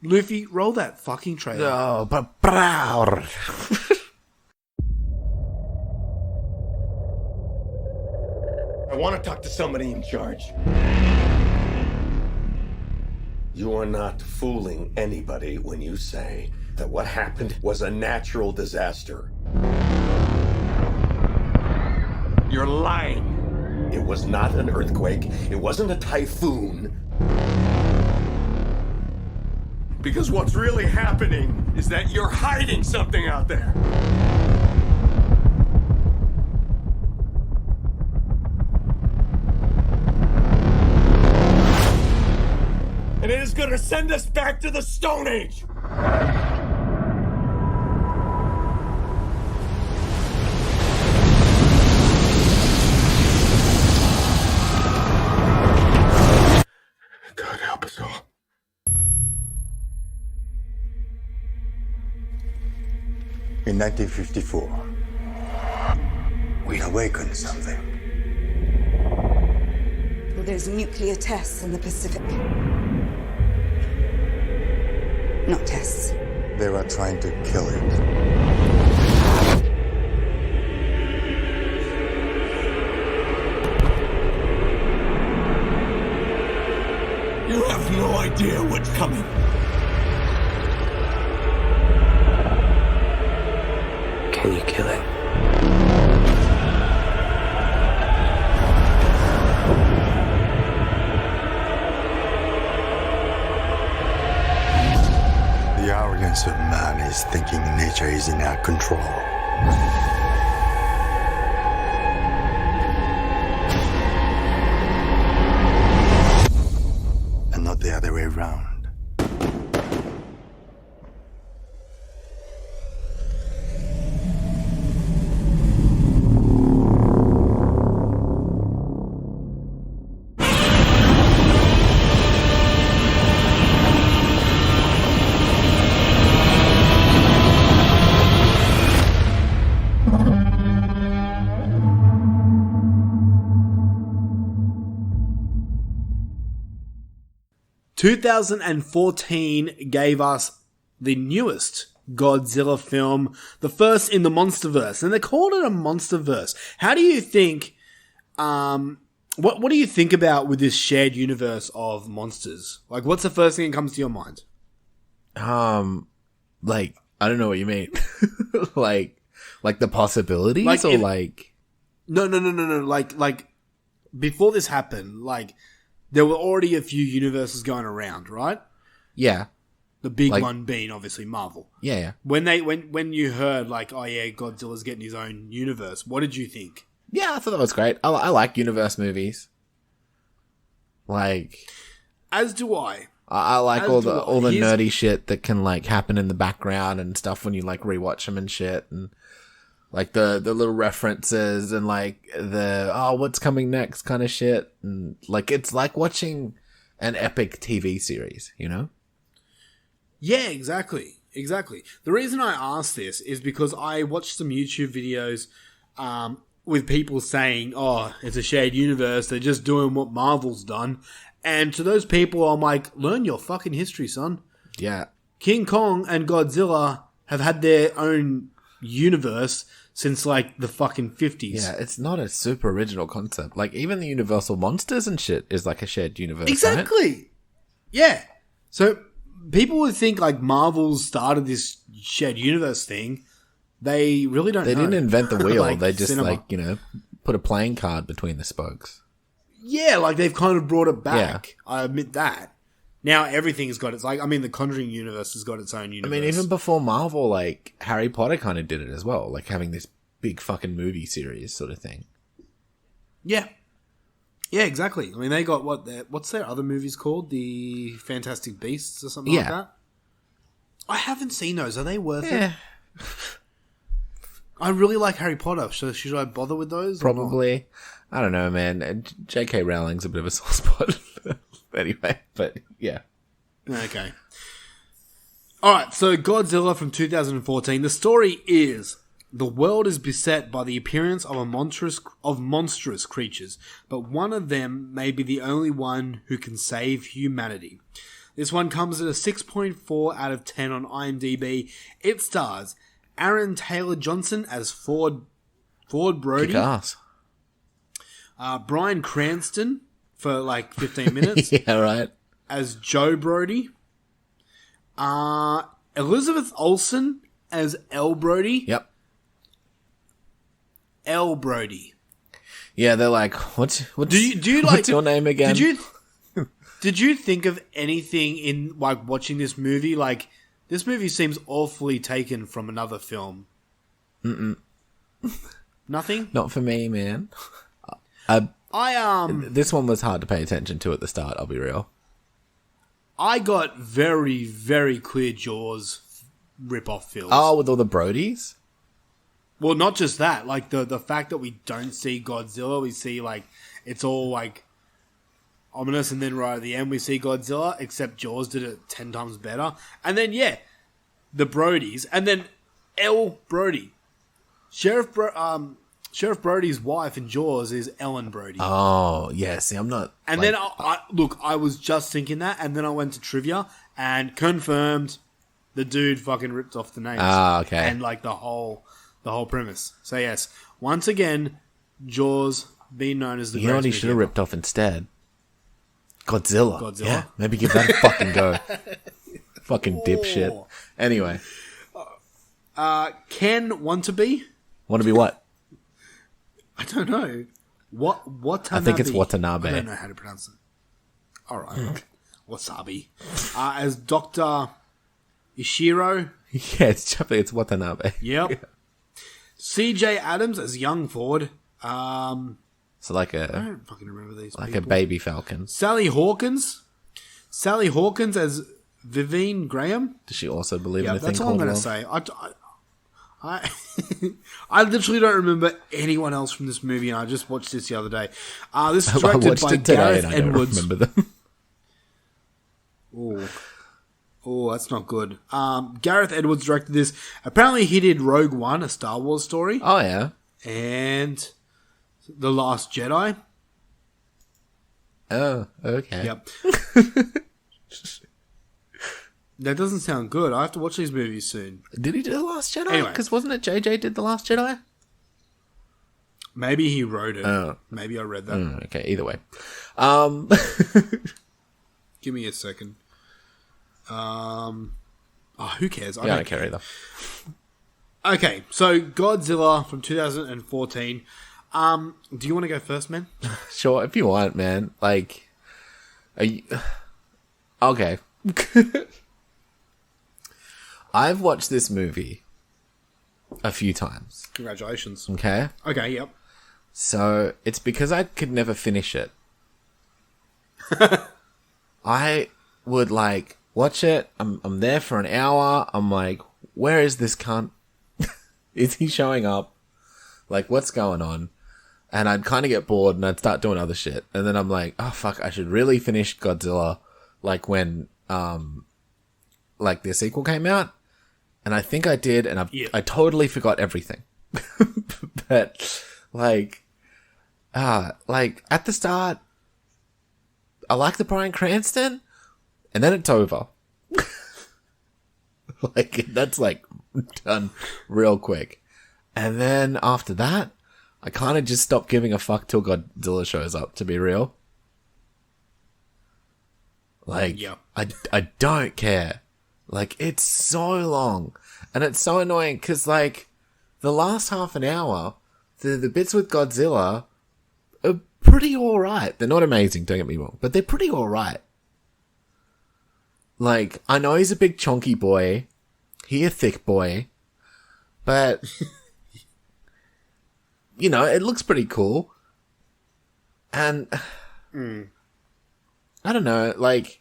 Luffy, roll that fucking trailer. Oh, but proud. I want to talk to somebody in charge. You are not fooling anybody when you say that what happened was a natural disaster. You're lying. It was not an earthquake. It wasn't a typhoon. Because what's really happening is that you're hiding something out there. And it is going to send us back to the Stone Age. God help us all. In 1954, we awakened something. There's nuclear tests in the Pacific. Not tests. They were trying to kill it. You have no idea what's coming. Can you kill it? The arrogance of man is thinking nature is in our control. And not the other way around. ...2014 gave us the newest Godzilla film, the first in the MonsterVerse, and they called it a MonsterVerse. How do you think? What do you think about with this shared universe of monsters? Like, what's the first thing that comes to your mind? Like, I don't know what you mean. like the possibilities, or like? No. Like before this happened, like there were already a few universes going around, right? Yeah. The big one being obviously Marvel. Yeah. When you heard like, oh yeah, Godzilla's getting his own universe, what did you think? Yeah, I thought that was great. I like universe movies. Like, as do I. I like all the nerdy shit that can like happen in the background and stuff when you like rewatch them and shit, and like the little references and like the what's coming next kind of shit, and like it's like watching an epic TV series, you know? Yeah, exactly. The reason I asked this is because I watched some YouTube videos with people saying, oh, it's a shared universe, they're just doing what Marvel's done. And to those people, I'm like, learn your fucking history, son. Yeah. King Kong and Godzilla have had their own universe since like the fucking 50s. Yeah, it's not a super original concept. Like, even the Universal Monsters and shit is like a shared universe. Exactly. Right? Yeah. So people would think like Marvel started this shared universe thing. They really don't know. They didn't invent the wheel. Like they just cinema. put a playing card between the spokes. Yeah, like they've kind of brought it back. Yeah. I admit that. Now everything's got its the Conjuring universe has got its own universe. I mean, even before Marvel, like Harry Potter kind of did it as well, like having this big fucking movie series sort of thing. Yeah. Yeah, exactly. I mean, they got what's their other movies called? The Fantastic Beasts or something like that? I haven't seen those. Are they worth it? I really like Harry Potter. So should I bother with those? Probably. I don't know, man. J.K. Rowling's a bit of a sore spot. Anyway, but yeah. Okay. Alright, so Godzilla from 2014. The story is the world is beset by the appearance of monstrous creatures, but one of them may be the only one who can save humanity. This one comes at a 6.4 out of 10 on IMDb. It stars Aaron Taylor Johnson as Ford Brody. Kick ass. Bryan Cranston for like 15 minutes. Yeah, right. As Joe Brody. Elizabeth Olsen as Elle Brody. Yep. Elle Brody. Yeah, they're like, what's do you like, what's your name again? Did you think of anything in like watching this movie? Like, this movie seems awfully taken from another film. Nothing? Not for me, man. This one was hard to pay attention to at the start, I'll be real. I got very, very clear Jaws rip-off feels. Oh, with all the Brodies? Well, not just that. Like, the fact that we don't see Godzilla, we see, like, it's all, like, ominous, and then right at the end we see Godzilla, except Jaws did it 10 times better. And then, yeah, the Brodies, and then Elle Brody. Sheriff Brody's wife in Jaws is Ellen Brody. Oh, yeah, see, I'm not... And then, I was just thinking that, and then I went to trivia, and confirmed the dude fucking ripped off the names. Ah, okay. And, like, the whole premise. So, yes, once again, Jaws being known as the You know what he should have ripped off instead? Godzilla. Yeah, maybe give that a fucking go. Fucking dipshit. Anyway. Ken want to be? Want to be what? I don't know. Watanabe? I think it's Watanabe. I don't know how to pronounce it. All right. Wasabi. As Dr. Ishiro. Yeah, it's Watanabe. Yep. CJ Adams as young Ford. So like I don't fucking remember these like people. a baby falcon. Sally Hawkins as Vivienne Graham. Does she also believe in a thing that's all I'm called going to love? say. I literally don't remember anyone else from this movie, and I just watched this the other day. This is directed by Gareth Edwards. I don't remember them. Oh, that's not good. Gareth Edwards directed this. Apparently, he did Rogue One, a Star Wars story. Oh yeah, and The Last Jedi. Oh, okay. Yep. That doesn't sound good. I have to watch these movies soon. Did he do The Last Jedi? Anyway. Because wasn't it JJ did The Last Jedi? Maybe he wrote it. Maybe I read that. Okay, either way. Give me a second. Who cares? I don't care either. Okay, so Godzilla from 2014. Do you want to go first, man? Sure, if you want, man. Like, are you... Okay. I've watched this movie a few times. Congratulations. Okay? Okay, yep. So, it's because I could never finish it. I would, like, watch it. I'm there for an hour. I'm like, where is this cunt? Is he showing up? Like, what's going on? And I'd kind of get bored and I'd start doing other shit. And then I'm like, oh, fuck, I should really finish Godzilla. Like, when, like, the sequel came out. And I think I did, and I totally forgot everything. But, like, at the start, I like the Bryan Cranston, and then it's over. Like, that's, like, done real quick. And then after that, I kind of just stopped giving a fuck till Godzilla shows up, to be real. Like, I don't care. Like, it's so long. And it's so annoying, because, like, the last half an hour, the bits with Godzilla are pretty alright. They're not amazing, don't get me wrong, but they're pretty alright. Like, I know he's a big chonky boy. He a thick boy. But, you know, it looks pretty cool. And, I don't know, like,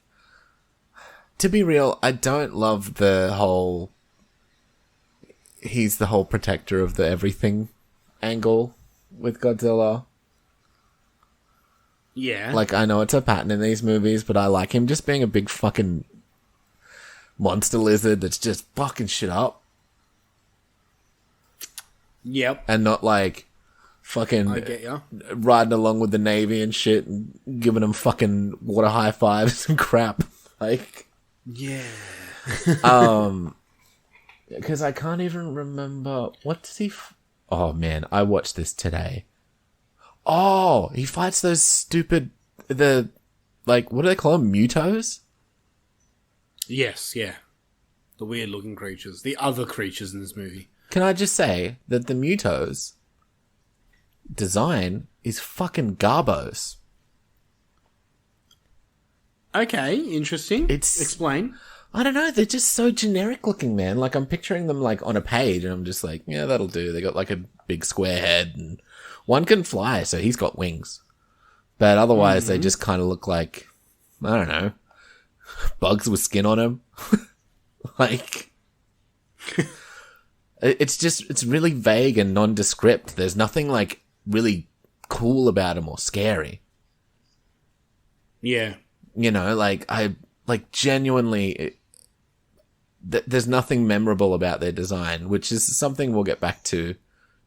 to be real, I don't love the whole, he's the whole protector of the everything angle with Godzilla. Yeah. Like, I know it's a pattern in these movies, but I like him just being a big fucking monster lizard that's just fucking shit up. Yep. And not like fucking I get ya. riding along with the Navy and shit and giving them fucking water high fives and crap. Like, yeah. Because I can't even remember. What does he... Oh, man. I watched this today. Oh, he fights those stupid... Like, what do they call them? Mutos? Yes, yeah. The weird-looking creatures. The other creatures in this movie. Can I just say that the Mutos design is fucking garbos. Okay, interesting. Explain. I don't know, they're just so generic looking, man. Like, I'm picturing them, like, on a page, and I'm just like, yeah, that'll do. They got, like, a big square head, and one can fly, so he's got wings. But otherwise, they just kind of look like, I don't know, bugs with skin on them. Like, it's really vague and nondescript. There's nothing, like, really cool about them or scary. Yeah. You know, like, genuinely... there's nothing memorable about their design, which is something we'll get back to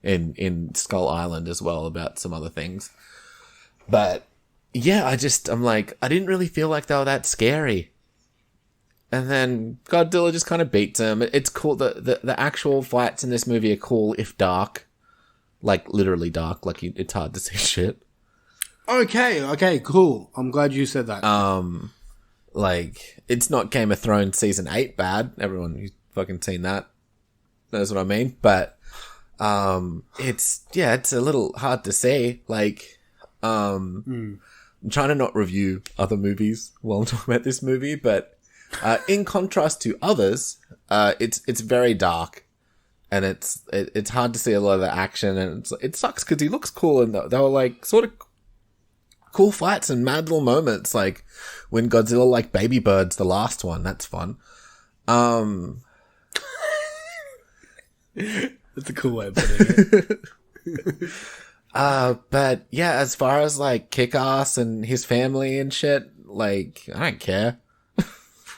in Skull Island as well, about some other things. But yeah, I'm like, I didn't really feel like they were that scary. And then Godzilla just kind of beats them. It's cool. The actual fights in this movie are cool, if dark. Like, literally dark. Like, it's hard to see shit. Okay, cool. I'm glad you said that. Like, it's not Game of Thrones Season 8 bad. Everyone who's fucking seen that knows what I mean. But, it's a little hard to see. Like, I'm trying to not review other movies while I'm talking about this movie, but, in contrast to others, it's very dark. And it's hard to see a lot of the action, and it sucks because he looks cool, and they were like, sort of cool fights and mad little moments, like when Godzilla like baby birds the last one. That's fun. That's a cool way of putting it. But yeah, as far as like Kick-Ass and his family and shit, like, I don't care.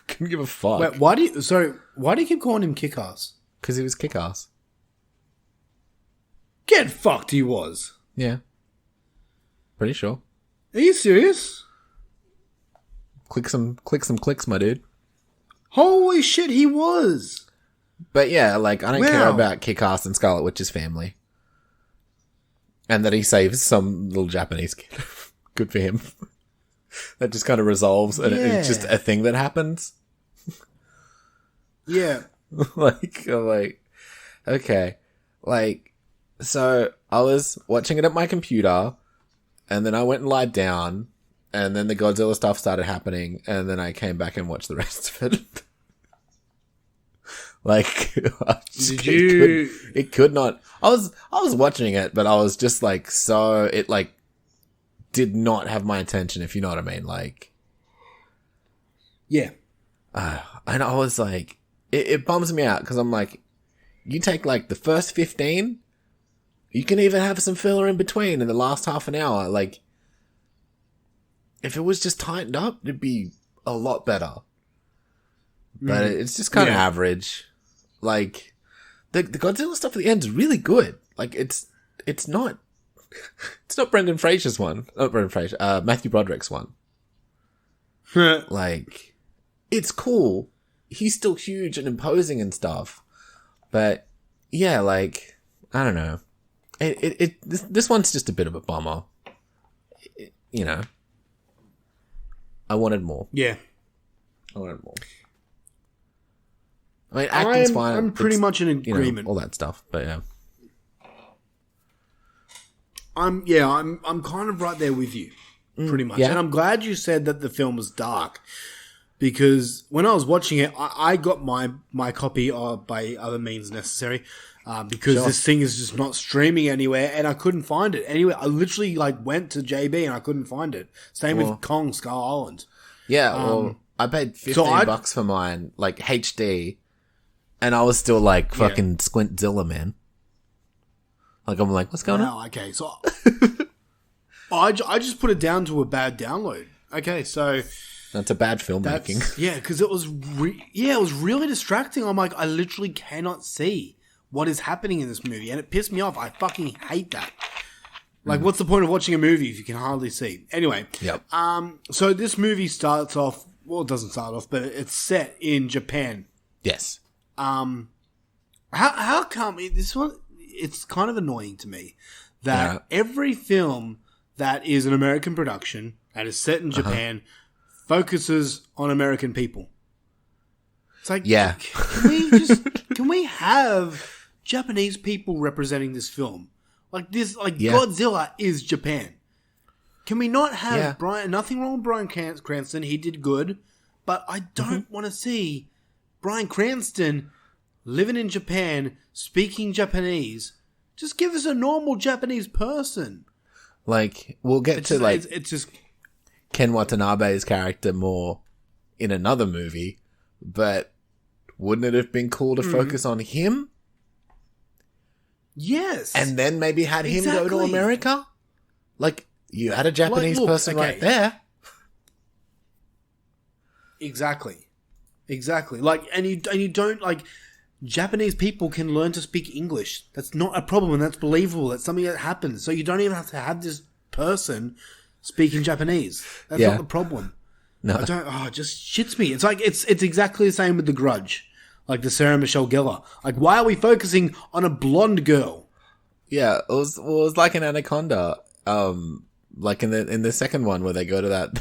Couldn't give a fuck. Wait, why do you keep calling him Kick-Ass? Because he was Kick-Ass. Get fucked, he was. Yeah. Pretty sure. Are you serious? Click some clicks, my dude. Holy shit, he was. But yeah, like, I don't care about Kick-Ass and Scarlet Witch's family. And that he saves some little Japanese kid. Good for him. That just kind of resolves, and it's just a thing that happens. Yeah. Like, I'm like, okay. Like, so I was watching it at my computer, and then I went and lied down, and then the Godzilla stuff started happening, and then I came back and watched the rest of it. Like, it could not. I was watching it, but I was just like, so it like did not have my attention, if you know what I mean. Like, yeah. And I was like, it bums me out because I'm like, you take like the first 15, you can even have some filler in between in the last half an hour. Like, if it was just tightened up, it'd be a lot better. But it's just kind of average. Like, the Godzilla stuff at the end is really good. Like, it's not Brendan Fraser's one. Not Brendan Fraser. Matthew Broderick's one. Like, it's cool. He's still huge and imposing and stuff. But, yeah, like, I don't know. This one's just a bit of a bummer. You know. I wanted more. Yeah. I wanted more. I mean, acting's fine. I'm pretty much in agreement. All that stuff, but yeah. I'm kind of right there with you, pretty much. Yeah. And I'm glad you said that the film was dark, because when I was watching it, I got my copy by other means necessary, because this thing is just not streaming anywhere, and I couldn't find it anywhere. I literally like went to JB and I couldn't find it. Same with Kong Skull Island. Yeah, well, I paid $15 for mine, like HD, and I was still like fucking Squintzilla, man. Like, I'm like, what's going on? Okay, so I just put it down to a bad download. Okay, so that's a bad filmmaking. Yeah, because it was it was really distracting. I'm like, I literally cannot see what is happening in this movie, and it pissed me off. I fucking hate that. Like, what's the point of watching a movie if you can hardly see? Anyway, so this movie starts off. Well, it doesn't start off, but it's set in Japan. Yes. How come this one? It's kind of annoying to me that every film that is an American production and is set in Japan focuses on American people. It's like, can we have Japanese people representing this film? Like this, Godzilla is Japan. Can we not have Bryan? Nothing wrong with Bryan Cranston. He did good, but I don't want to see Bryan Cranston living in Japan, speaking Japanese. Just give us a normal Japanese person. Like, we'll get to it's just Ken Watanabe's character more in another movie, but wouldn't it have been cool to focus on him? Yes. And then maybe had him go to America? Like, you had a Japanese person right there. Exactly. Like, and you don't, like, Japanese people can learn to speak English. That's not a problem, and that's believable. That's something that happens. So you don't even have to have this person speaking Japanese. That's not the problem. No. It just shits me. It's like, it's exactly the same with The Grudge. Like the Sarah Michelle Gellar. Like, why are we focusing on a blonde girl? Yeah, it was like an Anaconda. Like in the second one where they go to that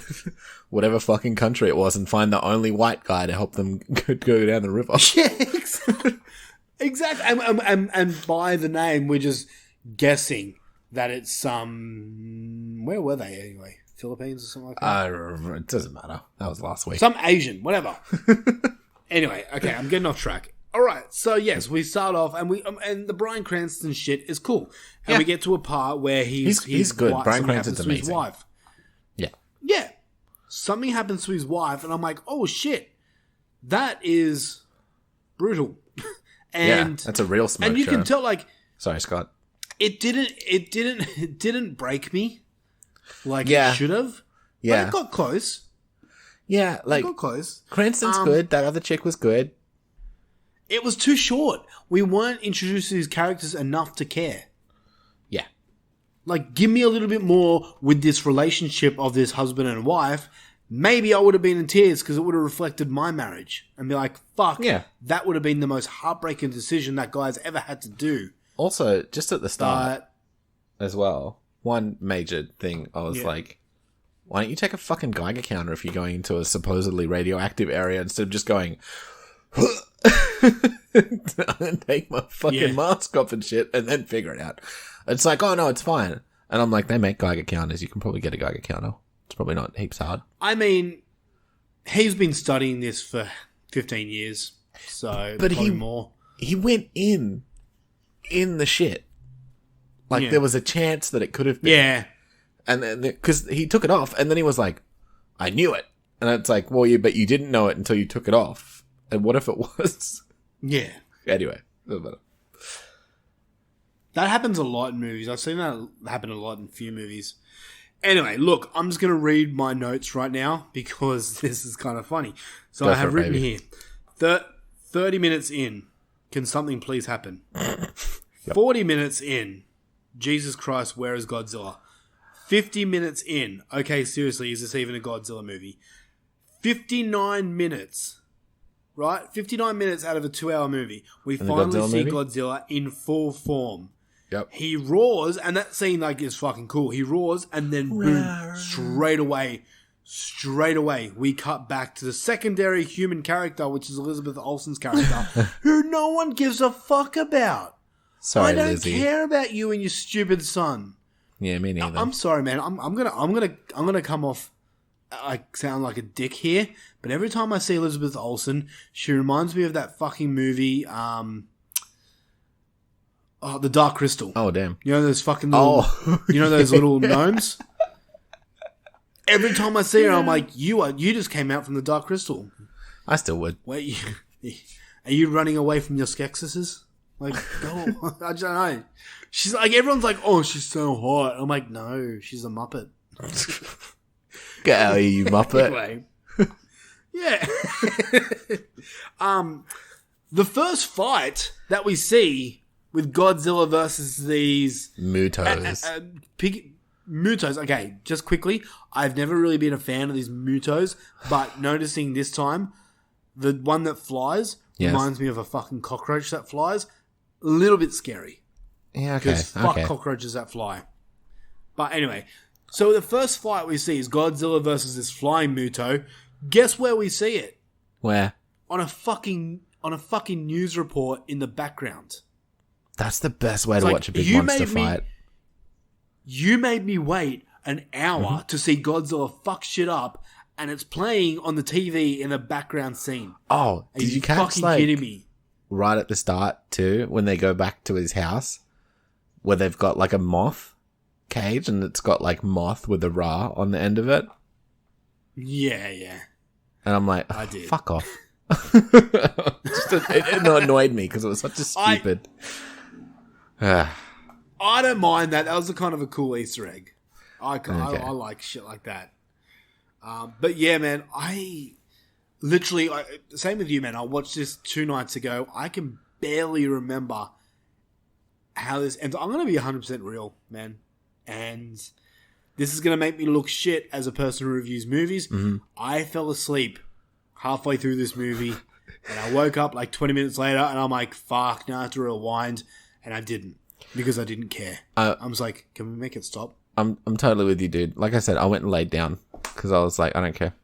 whatever fucking country it was and find the only white guy to help them go down the river. Yeah, exactly. And by the name, we're just guessing that it's where were they anyway? Philippines or something like that? It doesn't matter. That was last week. Some Asian, whatever. Anyway, okay, I'm getting off track. All right, so yes, we start off, and and the Bryan Cranston shit is cool, and we get to a part where he's good. Bryan Cranston's his amazing. Wife. Yeah, something happens to his wife, and I'm like, oh shit, that is brutal. And that's a real smoke and you show. can tell, like, sorry, Scott. It didn't break me like it should have. Yeah, but it got close. Yeah, like, it got close. Cranston's good. That other chick was good. It was too short. We weren't introduced to these characters enough to care. Yeah. Like, give me a little bit more with this relationship of this husband and wife. maybe I would have been in tears because it would have reflected my marriage and be like, fuck, Yeah. that would have been the most heartbreaking decision that guy's ever had to do. Also, just at the start as well, one major thing, I was like, why don't you take a fucking Geiger counter if you're going into a supposedly radioactive area instead of just going, and take my fucking mask off and shit and then figure it out. It's like, oh no, it's fine. And I'm like, they make Geiger counters. You can probably get a Geiger counter. It's probably not heaps hard. I mean, he's been studying this for 15 years, so but probably more. He went in the shit. Like, there was a chance that it could have been. Yeah. And then, because he took it off, and then he was like, I knew it. And it's like, well, but you didn't know it until you took it off. And what if it was? Yeah. Anyway, doesn't matter. That happens a lot in movies. I've seen that happen a lot in a few movies. Anyway, look, I'm just going to read my notes right now because this is kind of funny. So I have written here, 30 minutes in, can something please happen? 40 minutes in, Jesus Christ, where is Godzilla? 50 minutes in, okay, seriously, is this even a Godzilla movie? 59 minutes, right? 59 minutes out of a 2-hour movie. We finally see Godzilla in full form. Yep. He roars, and that scene is fucking cool. He roars, and then boom, straight away, we cut back to the secondary human character, which is Elizabeth Olsen's character, who no one gives a fuck about. Sorry, I don't Lizzie. care about you and your stupid son. Yeah, me neither. I'm sorry, man. I'm gonna come off. I sound like a dick here, but every time I see Elizabeth Olsen, she reminds me of that fucking movie. The Dark Crystal. Oh, damn. You know those fucking little, you know those little gnomes? Every time I see her, I'm like, you just came out from the Dark Crystal. I still would. Wait, are you running away from your Skeksis? Like, go. I don't know. She's like, everyone's like, oh, she's so hot. I'm like, no, she's a Muppet. Get out of here, you Muppet. Anyway. Yeah. The first fight that we see with Godzilla versus these Mutos. Mutos. Okay, just quickly, I've never really been a fan of these Mutos, but noticing this time, the one that flies reminds me of a fucking cockroach that flies. A little bit scary. Yeah, okay. Because fuck cockroaches that fly. But anyway, so the first fight we see is Godzilla versus this flying Muto. Guess where we see it? Where? On a fucking news report in the background. That's the best way to watch a big monster fight. You made me wait an hour to see Godzilla fuck shit up, and it's playing on the TV in a background scene. Oh, did you catch fucking kidding me? Right at the start too, when they go back to his house, where they've got like a moth cage, and it's got like moth with a Ra on the end of it. Yeah. And I'm like, I did. Fuck off. It annoyed me because it was such a stupid. I don't mind that. That was a kind of a cool Easter egg. I like shit like that. But yeah, man, I literally, same with you, man. I watched this 2 nights ago. I can barely remember how this ends. I'm going to be 100% real, man. And this is going to make me look shit as a person who reviews movies. Mm-hmm. I fell asleep halfway through this movie, and I woke up like 20 minutes later, and I'm like, fuck, now I have to rewind. And I didn't, because I didn't care. I was like, can we make it stop? I'm totally with you, dude. Like I said, I went and laid down because I was like, I don't care.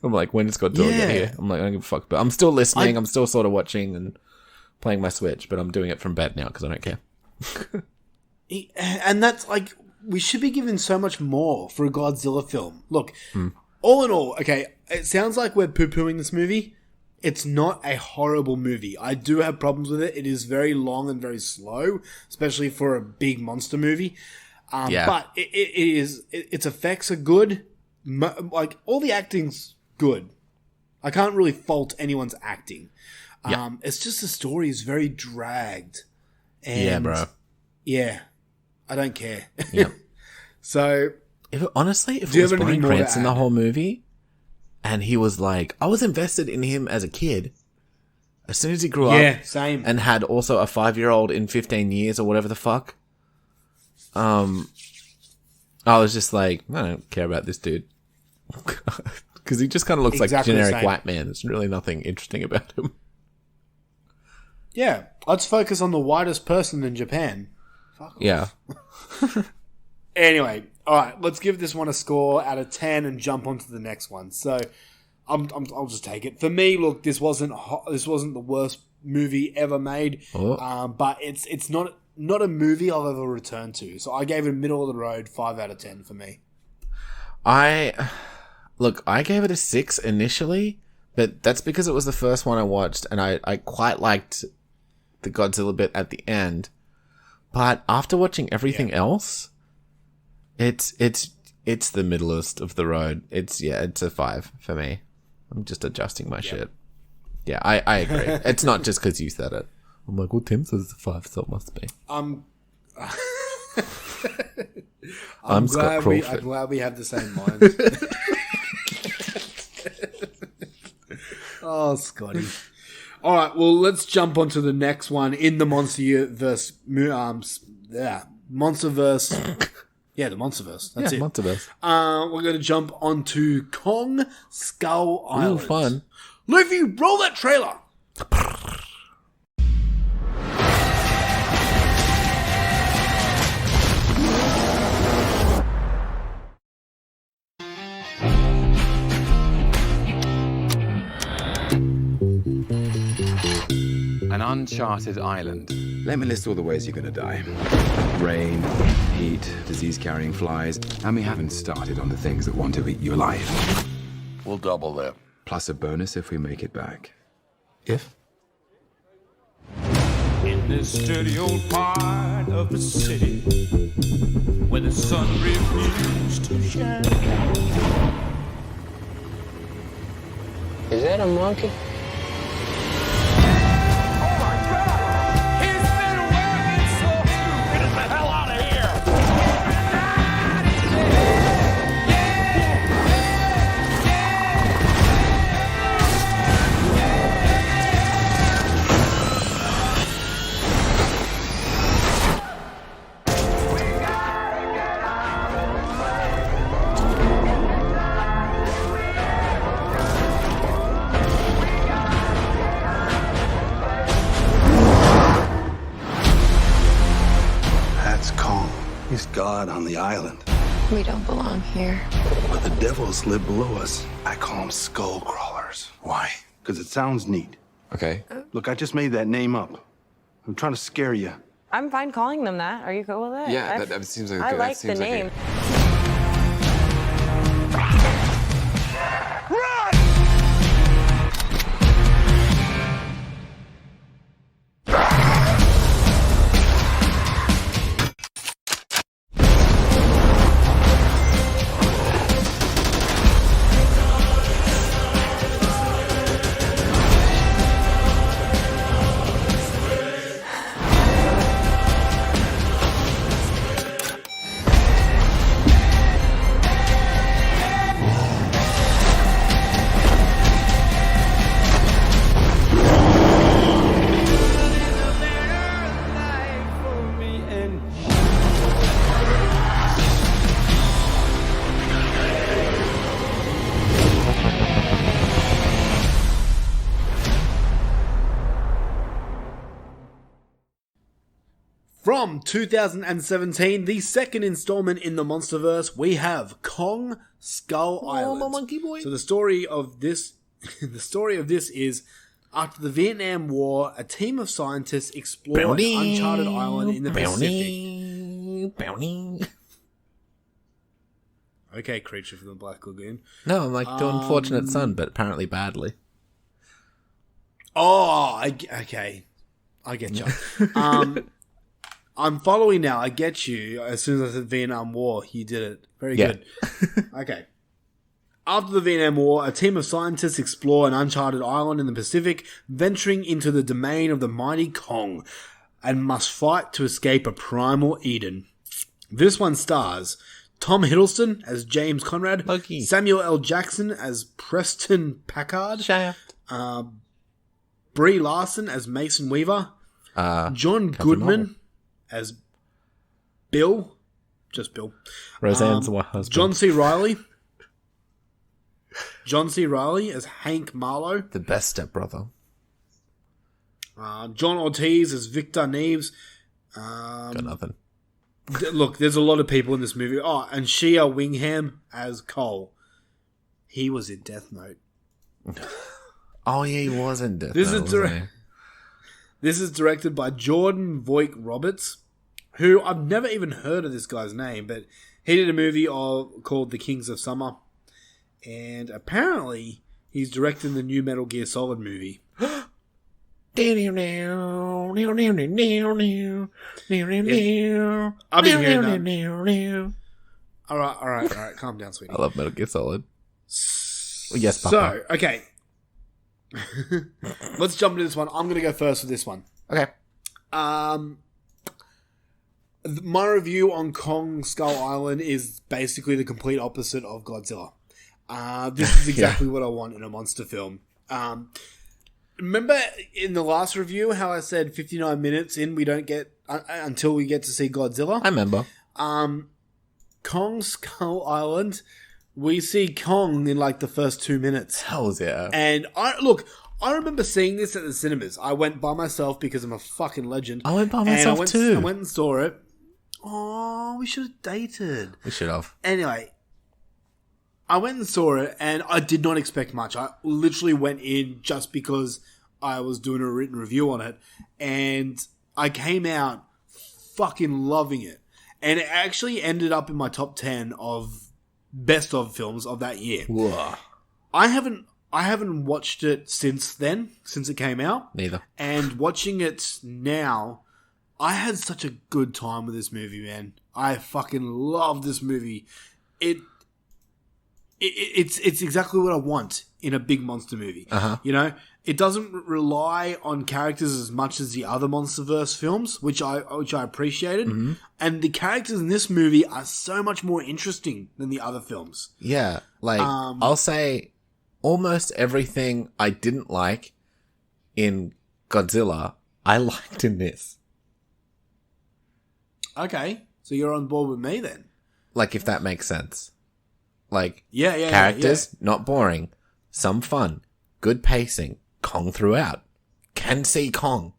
I'm like, when does Godzilla get here? I'm like, I don't give a fuck. But I'm still listening. I'm still sort of watching and playing my Switch, but I'm doing it from bed now because I don't care. And that's like, we should be given so much more for a Godzilla film. Look, all in all, okay, it sounds like we're poo-pooing this movie. It's not a horrible movie. I do have problems with it. It is very long and very slow, especially for a big monster movie. But its effects are good. Like, all the acting's good. I can't really fault anyone's acting. It's just the story is very dragged. And yeah, bro. Yeah. I don't care. Yep. So, if it was Bryan Cranston the whole movie, and he was like, I was invested in him as a kid. As soon as he grew up, same, and had also a 5-year-old in 15 years or whatever the fuck. I was just like, I don't care about this dude. Because he just kind of looks Exactly like a generic the same. white man. There's really nothing interesting about him. Yeah, let's focus on the whitest person in Japan. Fuck off. Yeah. Anyway, all right, let's give this one a score out of 10 and jump on to the next one. So, I'll just take it. For me, look, this wasn't the worst movie ever made, but it's not a movie I'll ever return to. So I gave it a middle of the road 5 out of 10 for me. I gave it a 6 initially, but that's because it was the first one I watched, and I quite liked the Godzilla bit at the end. But after watching everything else, it's the middlest of the road. It's a 5 for me. I'm just adjusting my shit. Yeah, I agree. It's not just because you said it. I'm like, well, Tim says it's a 5, so it must be. I'm Scott glad Crawford. I'm glad we have the same minds. Oh, Scotty. All right, well, let's jump on to the next one in the Monsterverse. Monsterverse. Yeah, the Monsterverse. That's it. Monsterverse. We're going to jump onto Kong Skull Island. Ooh, fun. Luffy, roll that trailer. An uncharted island. Let me list all the ways you're gonna die. Rain, heat, disease-carrying flies, and we haven't started on the things that want to eat you alive. We'll double that. Plus a bonus if we make it back. If? In this dirty old part of the city where the sun refused to shine. Is that a monkey? He's God on the island. We don't belong here. But the devils live below us. I call them skull crawlers. Why? Because it sounds neat. Okay. Look, I just made that name up. I'm trying to scare you. I'm fine calling them that. Are you cool with it? Yeah, that seems like a I good, like the name. From 2017, the second installment in the Monsterverse, we have Kong Skull Island. my monkey boy. So the story of this is after the Vietnam War, a team of scientists explore an uncharted island in the Pacific. Okay, creature from the Black Lagoon. No, I'm like doing Fortunate Son, but apparently badly. Oh, okay. I get you. I'm following now. I get you. As soon as I said Vietnam War, you did it. Very good. Okay. After the Vietnam War, a team of scientists explore an uncharted island in the Pacific, venturing into the domain of the mighty Kong, and must fight to escape a primal Eden. This one stars Tom Hiddleston as James Conrad, Samuel L. Jackson as Preston Packard, Brie Larson as Mason Weaver, John Goodman as Bill, just Bill. Roseanne's husband. John C. Reilly. John C. Reilly as Hank Marlowe. The best stepbrother. John Ortiz as Victor Neves. Got nothing. Look, there's a lot of people in this movie. Oh, and Shia Wingham as Cole. He was in Death Note. Oh, yeah, he was in Death Note. This is directed by Jordan Voigt Roberts, who I've never even heard of this guy's name, but he did a movie called The Kings of Summer. And apparently, he's directing the new Metal Gear Solid movie. I've been hearing that. All right. Calm down, sweetie. I love Metal Gear Solid. Yes, Papa. So, okay. Let's jump into this one. I'm going to go first with this one. Okay. My review on Kong Skull Island is basically the complete opposite of Godzilla. This is exactly what I want in a monster film. Remember in the last review how I said 59 minutes in we don't get until we get to see Godzilla? I remember. Kong Skull Island, we see Kong in like the first 2 minutes. Hells yeah. And I remember seeing this at the cinemas. I went by myself because I'm a fucking legend. I went by myself too. I went and saw it. Oh, we should have dated. We should have. Anyway, I went and saw it, and I did not expect much. I literally went in just because I was doing a written review on it, and I came out fucking loving it. And it actually ended up in my top 10 of best of films of that year. Whoa. I haven't watched it since then, since it came out. Neither. And watching it now, I had such a good time with this movie, man. I fucking love this movie. It's exactly what I want in a big monster movie. Uh-huh. You know, it doesn't rely on characters as much as the other MonsterVerse films, which I appreciated. Mm-hmm. And the characters in this movie are so much more interesting than the other films. Yeah, like I'll say almost everything I didn't like in Godzilla, I liked in this. Okay, so you're on board with me then. Like, if that makes sense. Like, yeah, characters, not boring. Some fun. Good pacing. Kong throughout. Can see Kong.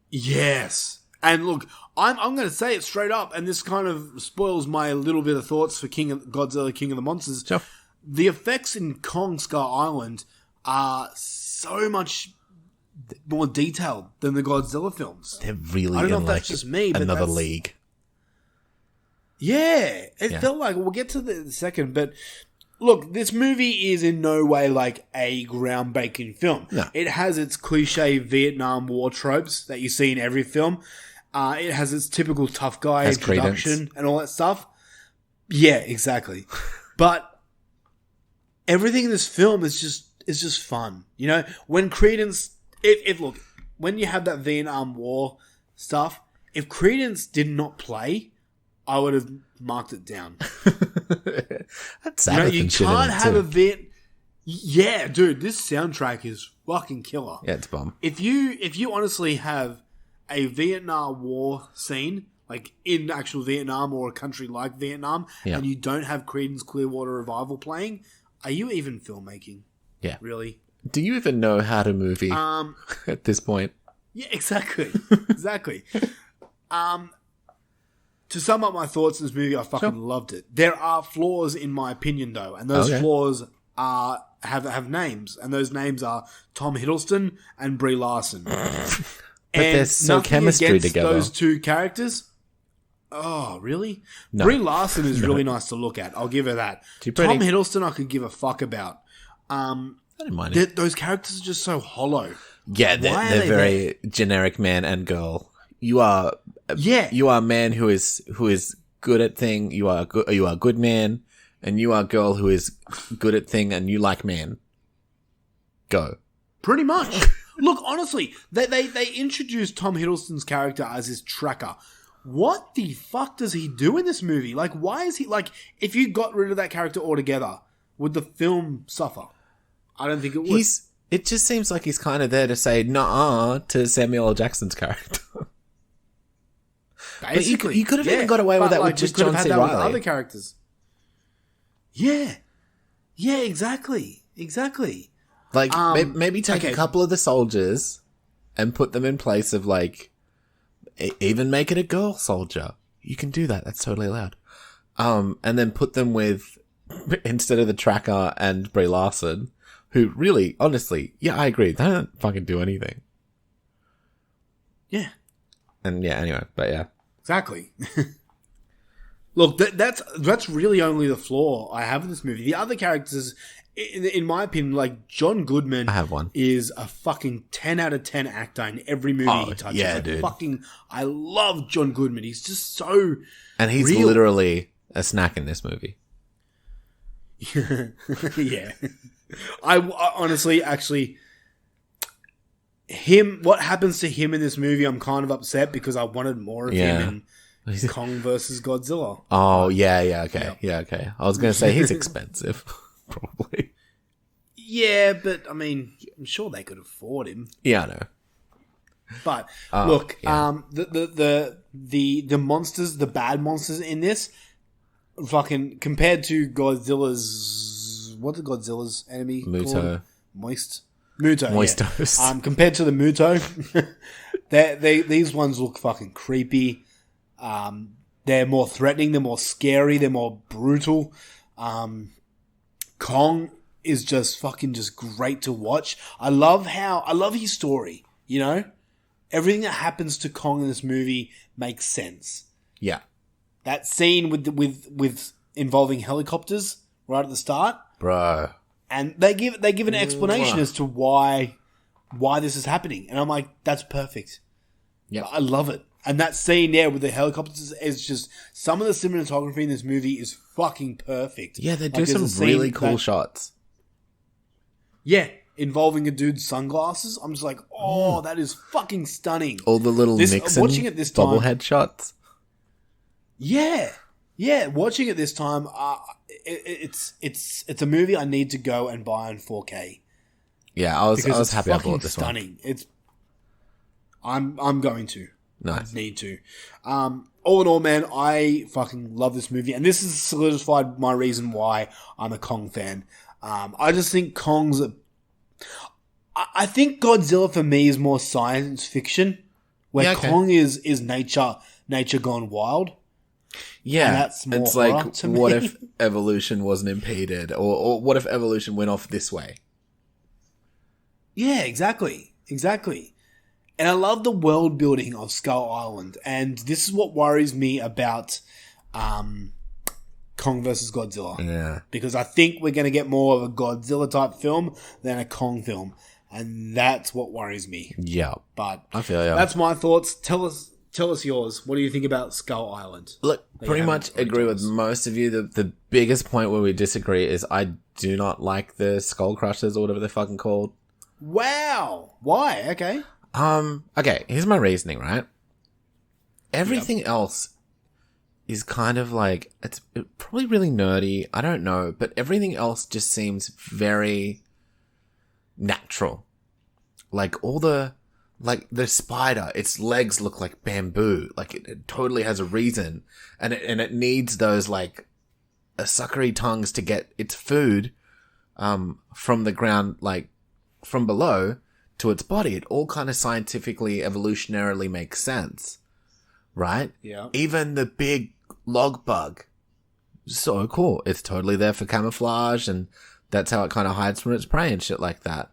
Yes. And look, I'm going to say it straight up, and this kind of spoils my little bit of thoughts for Godzilla, King of the Monsters. Sure. The effects in Kong Skull Island are so much more detailed than the Godzilla films. They're really I don't know in if like that's just me, but another league. Yeah, it felt like, we'll get to the second, but look, this movie is in no way like a groundbreaking film. No. It has its cliche Vietnam War tropes that you see in every film. It has its typical tough guy introduction and all that stuff. Yeah, exactly. But everything in this film is just fun. You know, when Credence, look, when you have that Vietnam War stuff, if Credence did not play, I would have marked it down. That's Sabbath you can't have a Yeah, dude, this soundtrack is fucking killer. Yeah, it's bomb. If you honestly have a Vietnam War scene, like in actual Vietnam or a country like Vietnam, and you don't have Creedence Clearwater Revival playing, are you even filmmaking? Yeah. Really? Do you even know how to movie at this point? Yeah, exactly. Exactly. To sum up my thoughts on this movie, I fucking loved it. There are flaws in my opinion, though, and those flaws have names, and those names are Tom Hiddleston and Brie Larson. But there's so chemistry together. Those two characters. Oh, really? No. Brie Larson is really nice to look at. I'll give her that. Tom Hiddleston, I could give a fuck about. I didn't mind it. Those characters are just so hollow. Yeah, they're very generic man and girl. You are a man who is good at thing. You are a good man, and you are a girl who is good at thing, and you like man. Go. Pretty much. Look, honestly, they introduced Tom Hiddleston's character as his tracker. What the fuck does he do in this movie? Like, why is he like? If you got rid of that character altogether, would the film suffer? I don't think it would. It just seems like he's kind of there to say nah to Samuel L. Jackson's character. Basically, you could have even got away with that with just John C. Reilly. Other characters. Yeah. Yeah, exactly. Like, maybe take a couple of the soldiers and put them in place of, like, even make it a girl soldier. You can do that. That's totally allowed. And then put them with, instead of the Tracker and Brie Larson, who really, honestly, yeah, I agree. They don't fucking do anything. Yeah. And yeah, anyway, but yeah. Exactly. Look, that's really only the flaw I have in this movie. The other characters, in my opinion, like John Goodman, I have one, is a fucking 10 out of 10 actor in every movie he touches. Yeah, like, dude. I love John Goodman. He's just so and he's real. Literally a snack in this movie. Yeah. I honestly, actually, what happens to him in this movie, I'm kind of upset because I wanted more of him in Kong versus Godzilla. Oh, yeah, okay. Yeah, okay. I was going to say he's expensive, probably. Yeah, but, I mean, I'm sure they could afford him. Yeah, I know. But, look, the monsters, the bad monsters in this, fucking, compared to Godzilla's, what's Godzilla's enemy called? Muto. Moistos. Yeah. Compared to the Muto, these ones look fucking creepy. They're more threatening. They're more scary. They're more brutal. Kong is just great to watch. I love his story. You know, everything that happens to Kong in this movie makes sense. Yeah, that scene with involving helicopters right at the start, bro. And they give an explanation as to why this is happening, and I'm like, that's perfect. Yeah, I love it. And that scene there with the helicopters is just, some of the cinematography in this movie is fucking perfect. Yeah, they do some really cool shots. Yeah, involving a dude's sunglasses. I'm just like, that is fucking stunning. All the little Nixon watching it this time, bobblehead shots. Yeah, watching it this time, it's a movie I need to go and buy in 4K. Yeah, I was happy I bought this stunning. I'm going to. Nice. I need to. All in all, man, I fucking love this movie, and this has solidified my reason why I'm a Kong fan. I just think I think Godzilla for me is more science fiction, where Kong is nature gone wild. Yeah, that's more it's like, to me. What if evolution wasn't impeded, or what if evolution went off this way? Yeah, exactly. And I love the world building of Skull Island, and this is what worries me about Kong vs. Godzilla. Yeah. Because I think we're going to get more of a Godzilla type film than a Kong film, and that's what worries me. Yeah. But I feel you. That's my thoughts. Tell us yours. What do you think about Skull Island? Look, pretty much agree with most of you. The biggest point where we disagree is I do not like the Skull Crushers or whatever they're fucking called. Wow. Why? Okay. Okay, here's my reasoning, right? Everything else is kind of like, it's probably really nerdy, I don't know, but everything else just seems very natural. Like the spider, its legs look like bamboo, like it totally has a reason, and it needs those like suckery tongues to get its food from the ground, like from below to its body. It all kind of scientifically, evolutionarily makes sense, right? Yeah. Even the big log bug, so cool. It's totally there for camouflage, and that's how it kind of hides from its prey and shit like that.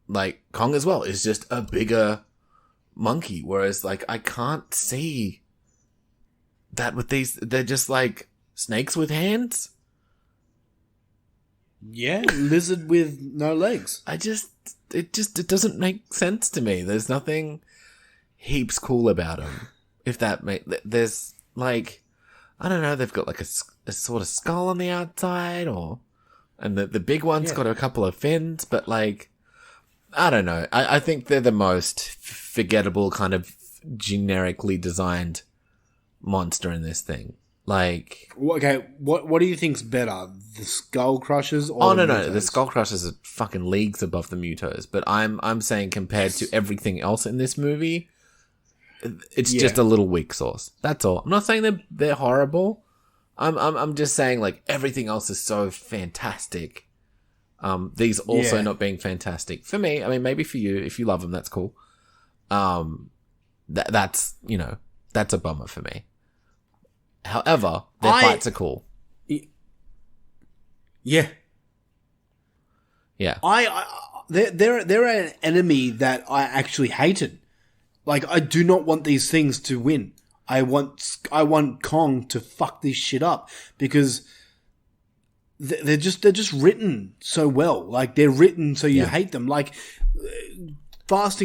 Like Kong as well is just a bigger monkey, whereas like I can't see that with these. They're just like snakes with hands. Yeah, lizard with no legs. It doesn't make sense to me. There's nothing heaps cool about them. If that there's like, I don't know, they've got like a sort of skull on the outside, and the big one's got a couple of fins, but like, I don't know. I think they're the most forgettable kind of generically designed monster in this thing. Like, okay, what do you think's better, the Skull Crushers or oh the no, Mutos? the Skull Crushers are fucking leagues above the Mutos, but I'm saying compared to everything else in this movie, it's just a little weak sauce. That's all. I'm not saying they're horrible. I'm just saying, like, everything else is so fantastic. These also not being fantastic for me. I mean, maybe for you, if you love them, that's cool. That's that's a bummer for me. However, their fights are cool. Yeah. Yeah. They're an enemy that I actually hated. Like, I do not want these things to win. I want Kong to fuck this shit up because they're just written so well. Like, they're written so you hate them. Like, fast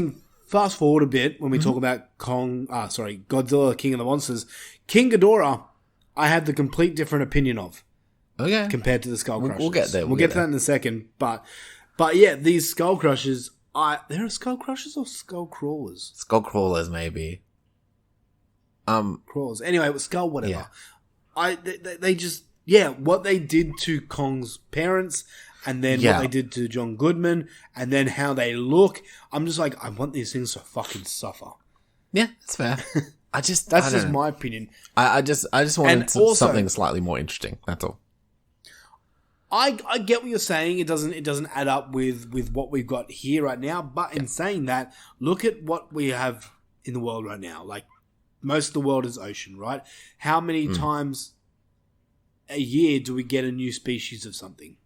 forward a bit when we talk about Godzilla, King of the Monsters. King Ghidorah, I have the complete different opinion of. Okay. Compared to the Skull Crushers. We'll get there. We'll get to that in a second. But yeah, these Skull Crushers, there are Skull Crushers or Skull Crawlers? Skull Crawlers, maybe. Crawlers. Anyway, it was Skull whatever. Yeah. They just, what they did to Kong's parents, and then what they did to John Goodman, and then how they look. I'm just like, I want these things to fucking suffer. Yeah, that's fair. That's just my opinion. I just wanted something slightly more interesting. That's all. I get what you're saying. It doesn't add up with what we've got here right now. But in saying that, look at what we have in the world right now. Like, most of the world is ocean, right? How many times a year do we get a new species of something?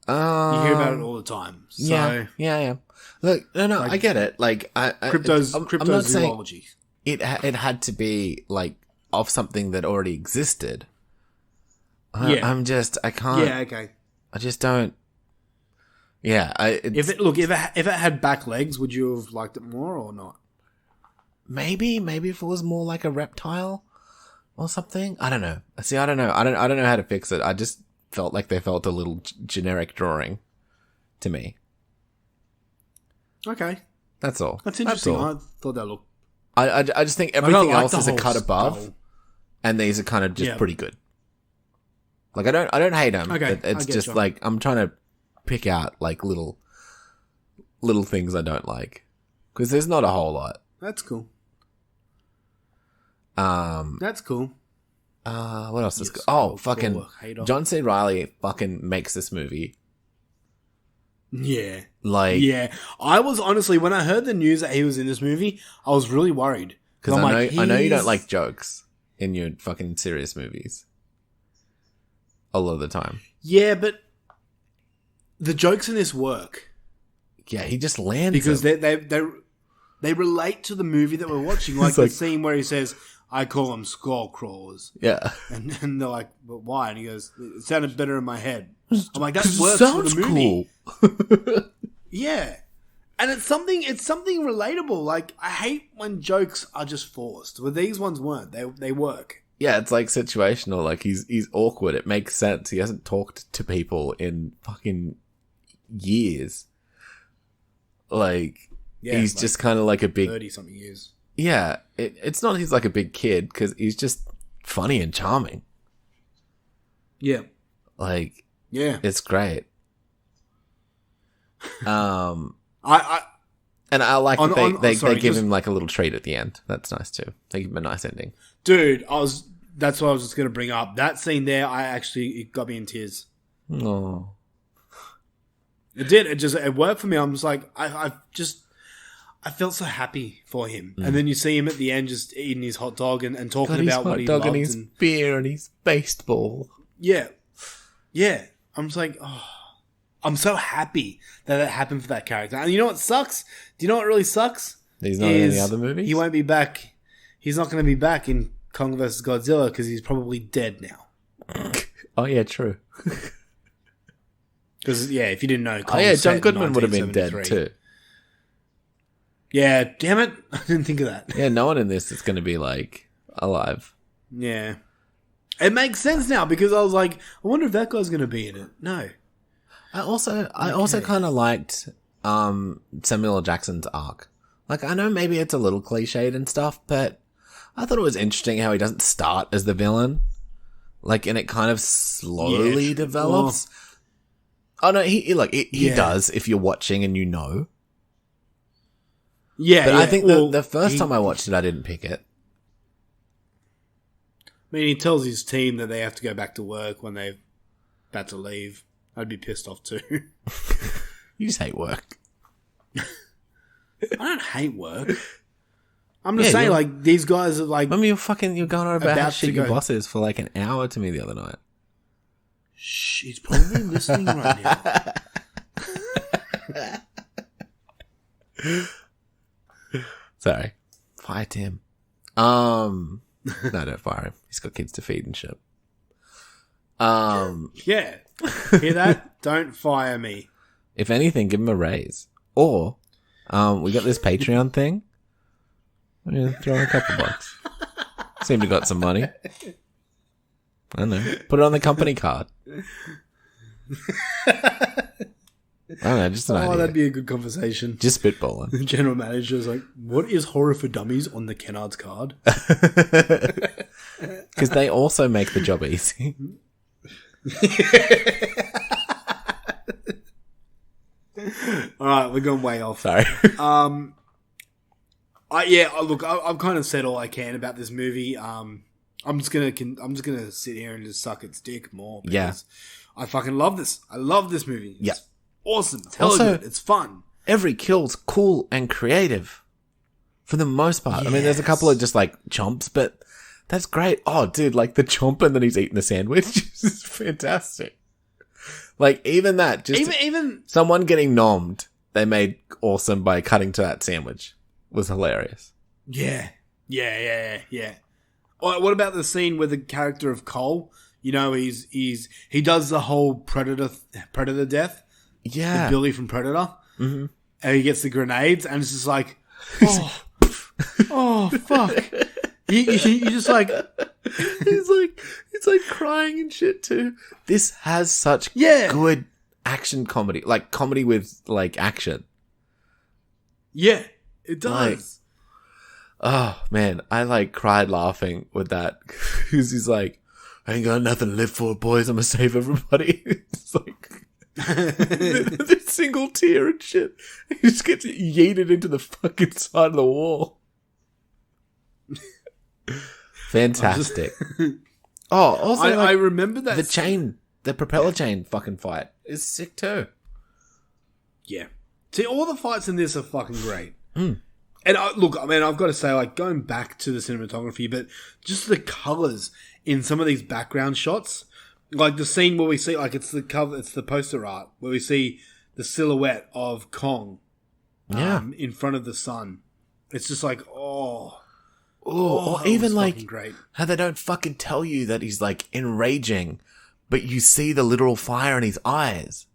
You hear about it all the time. So, yeah. Look, no, I get it. Like, cryptozoology. It had to be like of something that already existed. I can't. Yeah, okay. I just don't. Yeah, if it had back legs, would you have liked it more or not? Maybe if it was more like a reptile or something. I don't know. See, I don't know. I don't know how to fix it. I just felt like they felt a little generic drawing to me. Okay, that's all. That's interesting. I thought that looked. I just think everything else is a cut above, and these are kind of just pretty good. Like, I don't hate them. Okay, it's just like I'm trying to pick out like little things I don't like because there's not a whole lot. That's cool. That's cool. What else is good? Oh, fucking John C. Reilly fucking makes this movie. Yeah. Like, yeah. I was honestly, when I heard the news that he was in this movie, I was really worried. Because I know you don't like jokes in your fucking serious movies. A lot of the time. Yeah, but the jokes in this work. Yeah, he just lands because them. they relate to the movie that we're watching. Like the scene where he says, I call them skull crawlers. Yeah. And they're like, but why? And he goes, it sounded better in my head. I'm like, that works for the movie. Cool. Yeah. And it's something relatable. Like, I hate when jokes are just forced. But these ones weren't. They work. Yeah, it's like situational. Like, he's awkward. It makes sense. He hasn't talked to people in fucking years. Like, he's like just kind of like a big 30-something years. Yeah, it's not he's like a big kid because he's just funny and charming. Yeah. Like, yeah, it's great. I like that they give him like a little treat at the end. That's nice too. They give him a nice ending. Dude, that's what I was just gonna bring up. That scene there, it got me in tears. Oh. It did. It worked for me. I'm just like, I felt so happy for him. And then you see him at the end just eating his hot dog and talking about what he loved. And his beer and his baseball. Yeah. Yeah. I'm just like, oh, I'm so happy that it happened for that character. And you know what sucks? Do you know what really sucks? He's not in any other movies? He won't be back. He's not going to be back in Kong vs. Godzilla because he's probably dead now. Oh, yeah, true. Because, yeah, if you didn't know, John Goodman would have been dead too. Yeah, damn it. I didn't think of that. Yeah, no one in this is going to be, like, alive. Yeah. It makes sense now because I was like, I wonder if that guy's going to be in it. No. I also kind of liked Samuel L. Jackson's arc. Like, I know maybe it's a little cliched and stuff, but I thought it was interesting how he doesn't start as the villain. Like, and it kind of slowly develops. Oh, no, he does if you're watching and you know. Yeah, but I think the first time I watched it, I didn't pick it. mean, he tells his team that they have to go back to work when they're about to leave. I'd be pissed off too. You just hate work. I don't hate work. I'm just saying, like, these guys are like... I mean, you're going on about how shit your boss is for like an hour to me the other night. Shh, he's probably listening right now. Sorry. Fire Tim. No, don't fire him. He's got kids to feed and shit. Yeah. Hear that? Don't fire me. If anything, give him a raise. Or, we got this Patreon thing. Yeah, throw in a couple bucks. Seem to got some money. I don't know. Put it on the company card. I don't know, just an idea. That'd be a good conversation. Just spitballing. The general manager's like, what is Horror for Dummies on the Kennard's card? Because they also make the job easy. Alright, we're going way off. Sorry. Look, I've kind of said all I can about this movie. I'm just gonna sit here and just suck its dick more. Because I fucking love this. I love this movie. It's awesome. It's hella good. It's fun. Every kill's cool and creative. For the most part. I mean, there's a couple of just like chomps, but that's great. Oh, dude, like the chomp and then he's eating a sandwich is fantastic. Like even that, just even someone getting nommed, they made awesome by cutting to that sandwich. Was hilarious. Yeah. What about the scene with the character of Cole? You know, he does the whole predator death. Yeah, the Billy from Predator. Mm-hmm. And he gets the grenades, and it's just like, oh fuck. You just like, he's like crying and shit too. This has such good action comedy, like comedy with like action. Yeah. It does. Like, oh man, I like cried laughing with that. Because he's like, I ain't got nothing to live for, boys. I'm gonna save everybody. It's like the single tear and shit. He just gets yeeted into the fucking side of the wall. Fantastic. Also, I remember that the propeller chain fucking fight is sick too. Yeah. See, all the fights in this are fucking great. Mm. And I've got to say, like, going back to the cinematography, but just the colours in some of these background shots, like the scene where we see, like, it's the poster art where we see the silhouette of Kong, in front of the sun. It's just like, or even like great. How they don't fucking tell you that he's like enraging, but you see the literal fire in his eyes,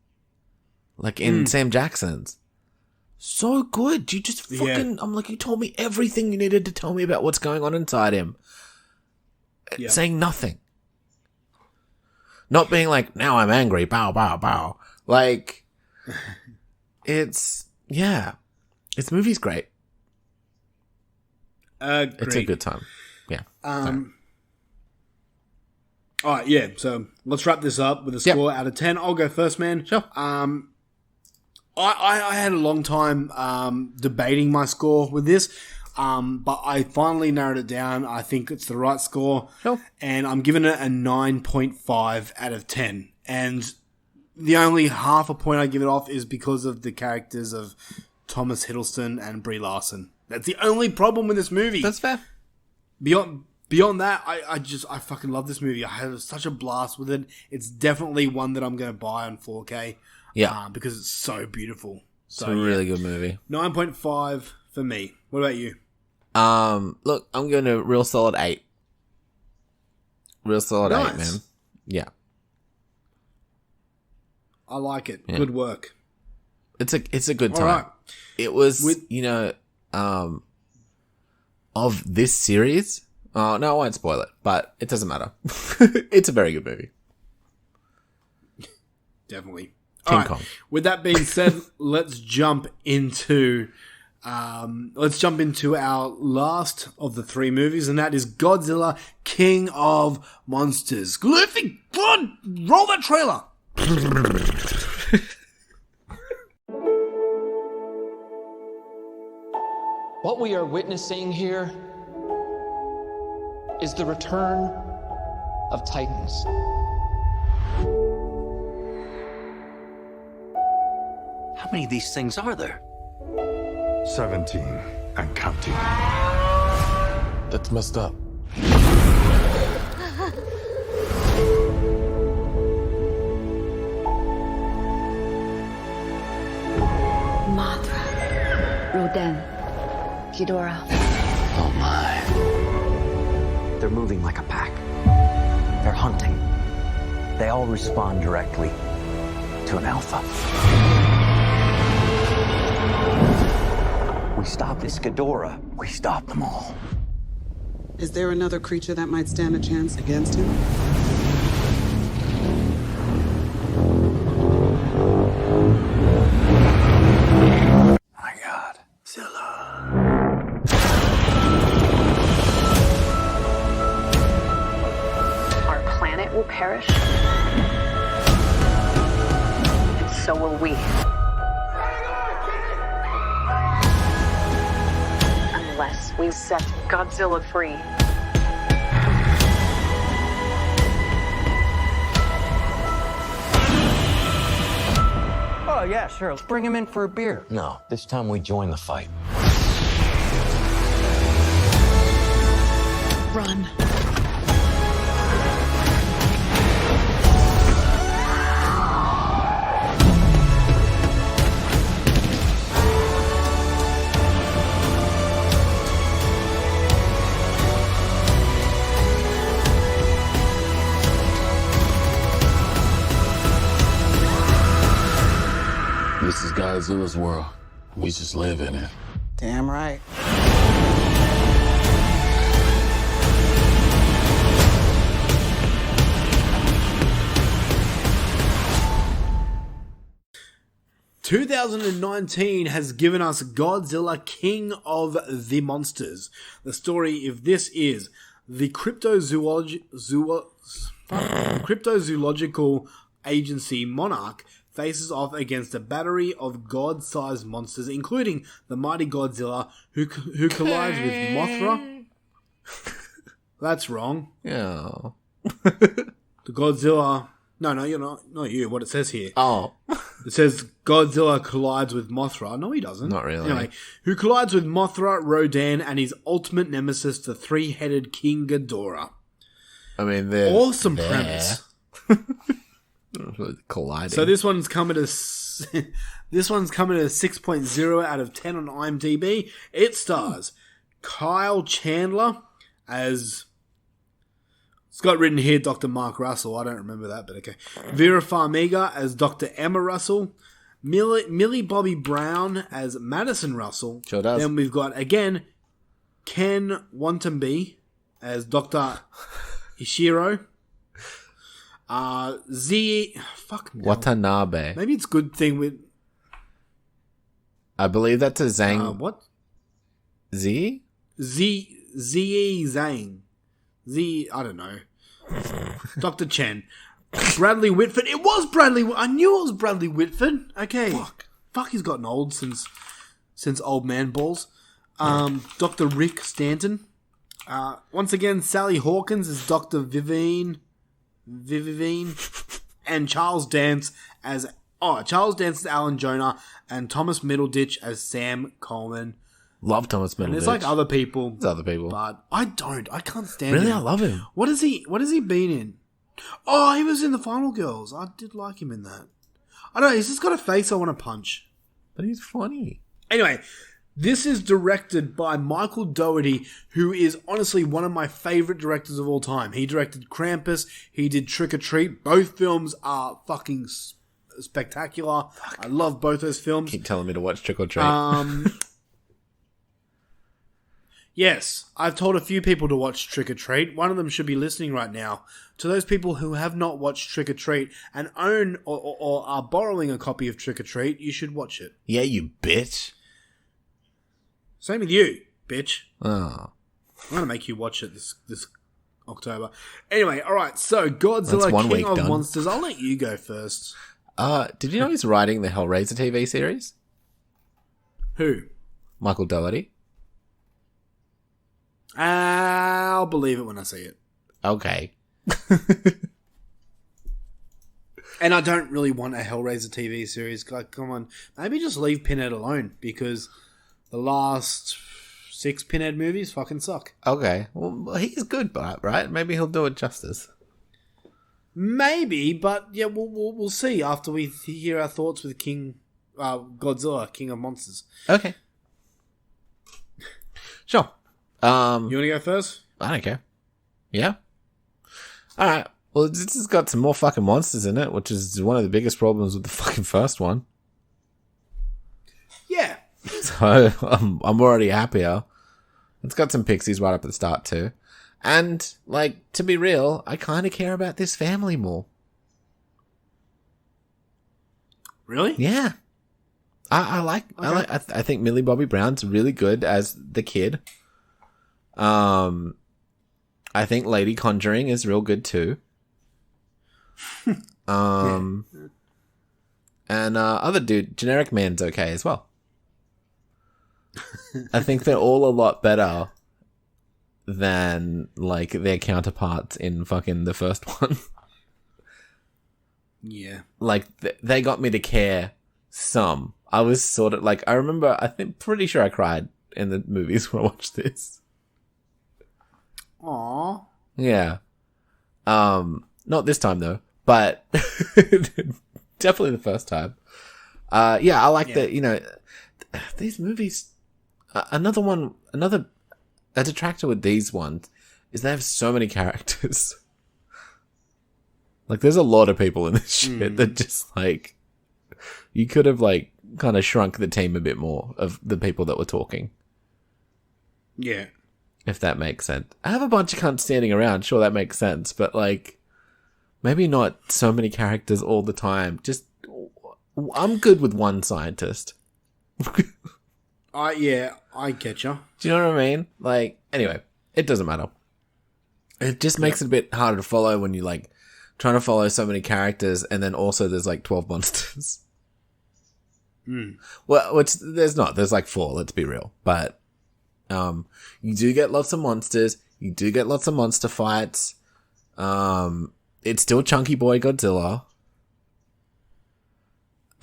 like in Sam Jackson's. So good. You just fucking... I'm like, you told me everything you needed to tell me about what's going on inside him. Yeah. Saying nothing. Not being like, now I'm angry, bow, bow, bow. Like, it's... Yeah. This movie's great. Great. It's a good time. Yeah. Alright, yeah. So, let's wrap this up with a score out of 10. I'll go first, man. Sure. I had a long time debating my score with this, but I finally narrowed it down. I think it's the right score, and I'm giving it a 9.5 out of 10. And the only half a point I give it off is because of the characters of Thomas Hiddleston and Brie Larson. That's the only problem with this movie. That's fair. Beyond that, I fucking love this movie. I had such a blast with it. It's definitely one that I'm going to buy on 4K. Yeah. Because it's so beautiful. It's a really good movie. 9.5 for me. What about you? Look, I'm going to real solid 8. Real solid 8, man. Yeah. I like it. Yeah. Good work. It's a good time. Right. It was, of this series. No, I won't spoil it, but it doesn't matter. It's a very good movie. Definitely. King Kong. With that being said, let's jump into our last of the 3 movies, and that is Godzilla, King of Monsters. Glyphic blood, roll that trailer. What we are witnessing here is the return of titans. How many of these things are there? 17 and counting. That's messed up. Mothra. Rodan. Ghidorah. Oh my. They're moving like a pack. They're hunting. They all respond directly to an alpha. We stop this Ghidorah. We stop them all. Is there another creature that might stand a chance against him? My God. Zilla. Our planet will perish, and so will we. Unless we set Godzilla free. Oh, yeah, sure. Let's bring him in for a beer. No, this time we join the fight. Run. This is Godzilla's world. We just live in it. Damn right. ...2019 has given us Godzilla King of the Monsters. The story of this is the cryptozoological agency Monarch faces off against a battery of god-sized monsters, including the mighty Godzilla, who collides with Mothra. That's wrong. Yeah. The Godzilla... No, you're not you. What it says here. Oh. It says Godzilla collides with Mothra. No, he doesn't. Not really. Anyway, who collides with Mothra, Rodan, and his ultimate nemesis, the three-headed King Ghidorah. I mean, they're awesome there. premise. Colliding. So this one's coming to 6.0 out of 10 on IMDb. It stars Kyle Chandler as... It's got written here Dr. Mark Russell. I don't remember that, but okay. Vera Farmiga as Dr. Emma Russell. Millie Bobby Brown as Madison Russell. Sure does. Then we've got, again, Ken Watanabe as Dr. Ishiro. Watanabe. Maybe it's a good thing with... I believe that's a Zhang... what? Z? Z-E Zhang. I don't know. Dr. Chen. Bradley Whitford. It was Bradley... I knew it was Bradley Whitford. Okay. Fuck, he's gotten old since Old Man Balls. Dr. Rick Stanton. Once again, Sally Hawkins is Dr. Vivine. And Charles Dance as Alan Jonah, and Thomas Middleditch as Sam Coleman. Love Thomas Middleditch. And there's like other people. There's other people. But I can't stand really, him. I love him. What has he been in? Oh, he was in The Final Girls. I did like him in that. I don't know, he's just got a face I want to punch. But he's funny. Anyway, this is directed by Michael Dougherty, who is honestly one of my favourite directors of all time. He directed Krampus, he did Trick or Treat. Both films are fucking spectacular. I love both those films. Keep telling me to watch Trick or Treat. Yes, I've told a few people to watch Trick or Treat. One of them should be listening right now. To those people who have not watched Trick or Treat and own or are borrowing a copy of Trick or Treat, you should watch it. Yeah, you bitch. Same with you, bitch. Oh. I'm going to make you watch it this October. Anyway, alright, so Godzilla King of Monsters. I'll let you go first. Did you know he's writing the Hellraiser TV series? Who? Michael Dougherty. I'll believe it when I see it. Okay. And I don't really want a Hellraiser TV series. Like, come on, maybe just leave Pinhead alone, because the last 6 Pinhead movies fucking suck. Okay, well, he's good, but right? Maybe he'll do it justice. Maybe, but yeah, we'll see after we hear our thoughts with Godzilla, King of Monsters. Okay, sure. You want to go first? I don't care. Yeah. All right. Well, this has got some more fucking monsters in it, which is one of the biggest problems with the fucking first one. Yeah. So I'm already happier. It's got some pixies right up at the start too. And, like, to be real, I kind of care about this family more. Really? Yeah. I think Millie Bobby Brown's really good as the kid. I think Lady Conjuring is real good too. And other dude, Generic Man's okay as well. I think they're all a lot better than, like, their counterparts in fucking the first one. Yeah. Like, they got me to care some. I was sort of, like, I remember, pretty sure I cried in the movies when I watched this. Aww. Yeah. Not this time, though, but definitely the first time. Yeah, I like that, you know, these movies, a detractor with these ones is they have so many characters. Like, there's a lot of people in this shit that just, like, you could have, like, kind of shrunk the team a bit more of the people that were talking. Yeah. If that makes sense. I have a bunch of cunts standing around, sure, that makes sense, but, like, maybe not so many characters all the time. Just, I'm good with one scientist. Yeah, I get you. Do you know what I mean? Like, anyway, it doesn't matter. It just makes it a bit harder to follow when you, like, trying to follow so many characters and then also there's, like, 12 monsters. Well, there's not. There's, like, 4, let's be real. But, you do get lots of monsters. You do get lots of monster fights. It's still Chunky Boy Godzilla.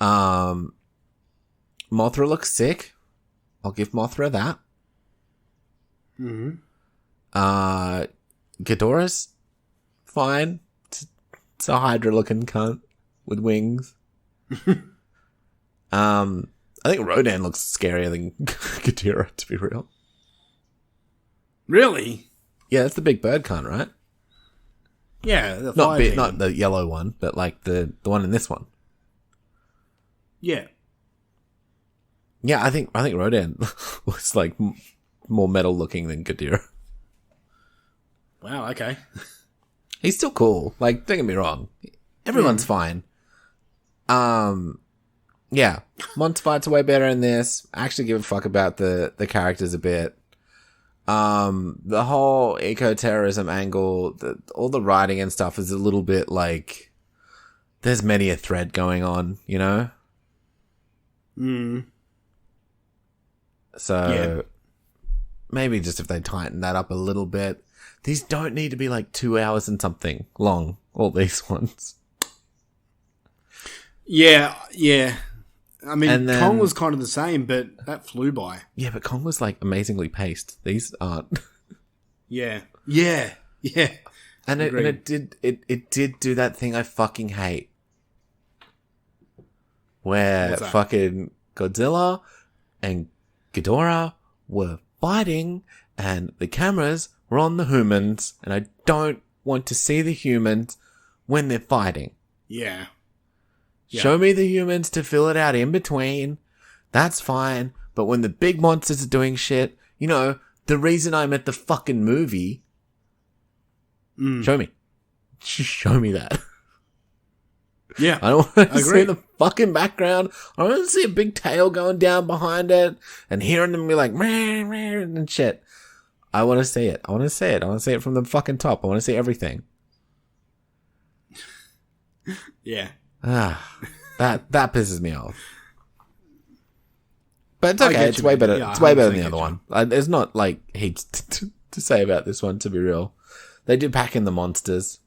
Mothra looks sick. I'll give Mothra that. Ghidorah's fine. It's a Hydra-looking cunt with wings. I think Rodan looks scarier than Ghidorah, to be real. Really? Yeah, that's the big bird cunt, right? Yeah, the not the yellow one, but like the one in this one. Yeah. Yeah, I think Rodan was like more metal looking than Ghidorah. Wow, okay. He's still cool. Like, don't get me wrong. Everyone's fine. Yeah. Monster fights are way better in this. I actually give a fuck about the characters a bit. The whole eco-terrorism angle, all the writing and stuff is a little bit like, there's many a thread going on, you know? So, maybe just if they tighten that up a little bit. These don't need to be like 2 hours and something long, all these ones. Yeah. I mean, Kong was kind of the same, but that flew by. Yeah, but Kong was like amazingly paced. These aren't. Yeah. And it did do that thing I fucking hate. Where fucking Godzilla and Ghidorah were fighting and the cameras were on the humans, and I don't want to see the humans when they're fighting. Yeah. Show me the humans to fill it out in between. That's fine. But when the big monsters are doing shit, you know, the reason I'm at the fucking movie, show me. Show me that. Yeah. I don't want to see the fucking background. I want to see a big tail going down behind it and hearing them be like, meh, meh, and shit. I want to see it. I want to see it from the fucking top. I want to see everything. Yeah. That pisses me off. But it's okay. It's way better. It's way better than the other one. There's not like heaps to say about this one, to be real. They do pack in the monsters.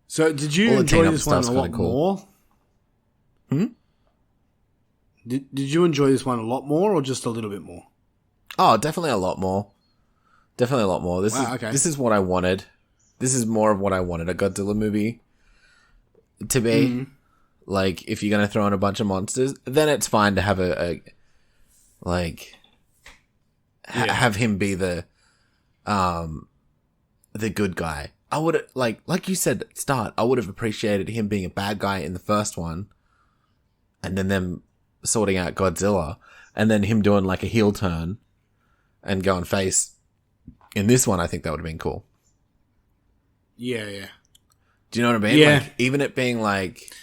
So, did you enjoy this one a lot more? Did you enjoy this one a lot more, or just a little bit more? Oh, definitely a lot more. Definitely a lot more. This is what I wanted. This is more of what I wanted a Godzilla movie to be. Like, if you're gonna throw in a bunch of monsters, then it's fine to have have him be the good guy. I would like you said at the start, I would have appreciated him being a bad guy in the first one, and then them sorting out Godzilla, and then him doing like a heel turn and going face in this one. I think that would have been cool. Yeah. Do you know what I mean? Yeah. Like, even it being like,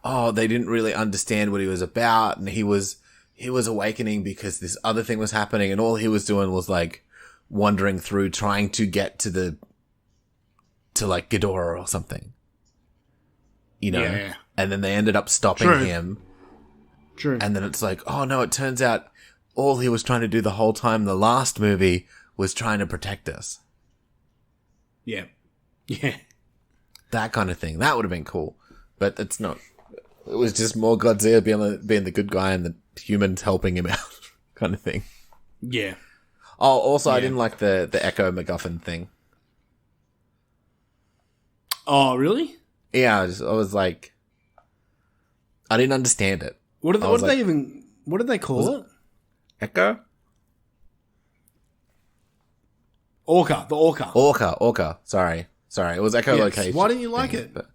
oh, they didn't really understand what he was about, and he was awakening because this other thing was happening, and all he was doing was like wandering through, trying to get to like Ghidorah or something, you know? Yeah. And then they ended up stopping him. True. And then it's like, oh no, it turns out all he was trying to do the whole time, the last movie, was trying to protect us. Yeah. That kind of thing. That would have been cool. But it's not. It was just more Godzilla being the good guy and the humans helping him out kind of thing. Yeah. Oh, also, I didn't like the Echo MacGuffin thing. Oh, really? Yeah, I was like, I didn't understand it. What did they call it? Echo? Orca. The Orca. Orca. Sorry. It was echolocation. Why didn't you like it? But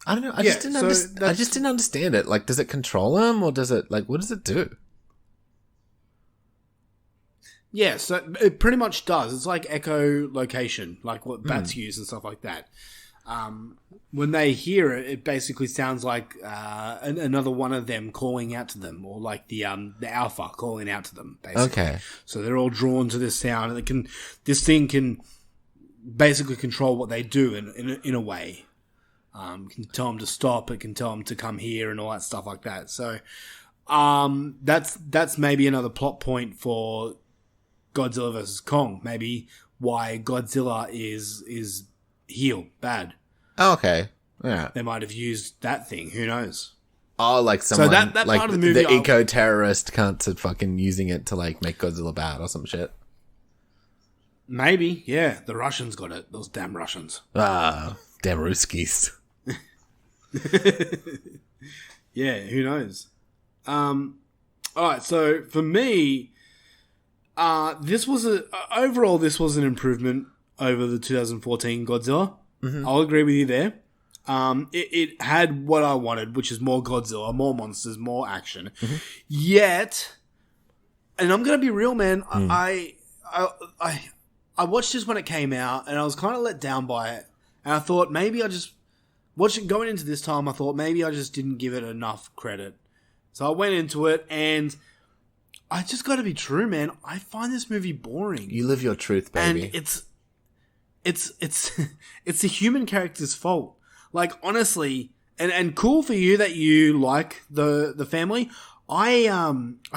I don't know. I just didn't understand it. Like, does it control him, or does it, like, what does it do? Yeah, so it pretty much does. It's like echolocation, like what bats use and stuff like that. When they hear it, it basically sounds like another one of them calling out to them, or like the alpha calling out to them. Basically. Okay. So they're all drawn to this sound, and this thing can basically control what they do in a way. It can tell them to stop. It can tell them to come here and all that stuff like that. So that's maybe another plot point for Godzilla vs Kong. Maybe why Godzilla is heel bad. Oh, okay. Yeah. They might have used that thing. Who knows? Oh, like someone, so that like part of the movie, the eco-terrorist cunts are fucking using it to like make Godzilla bad or some shit. Maybe, yeah. The Russians got it. Those damn Russians. Ah, damn Ruskies. Yeah, who knows? Alright, so for me, this was an improvement over the 2014 Godzilla. Mm-hmm. I'll agree with you there. It had what I wanted, which is more Godzilla, more monsters, more action. Mm-hmm. Yet, and I'm gonna be real, man. I watched this when it came out, and I was kind of let down by it. And I thought maybe I just going into this time. I thought maybe I just didn't give it enough credit. So I went into it, and I just got to be true, man. I find this movie boring. You live your truth, baby. And it's the human character's fault. Like, honestly, and cool for you that you like the family. I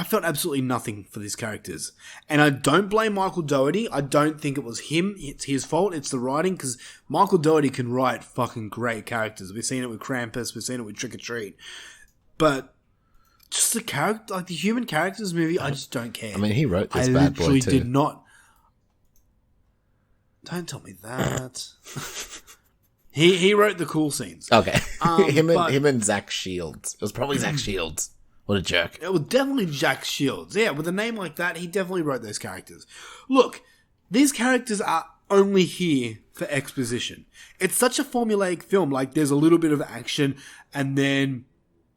felt absolutely nothing for these characters. And I don't blame Michael Dougherty. I don't think it was him. It's his fault. It's the writing, because Michael Dougherty can write fucking great characters. We've seen it with Krampus. We've seen it with Trick or Treat. But just the character, like the human characters movie, I just don't care. I mean, he wrote this bad boy too. I literally did not. Don't tell me that. He wrote the cool scenes. Okay. him and Zach Shields. It was probably Zach Shields. What a jerk. It was definitely Zach Shields. Yeah, with a name like that, he definitely wrote those characters. Look, these characters are only here for exposition. It's such a formulaic film. Like, there's a little bit of action, and then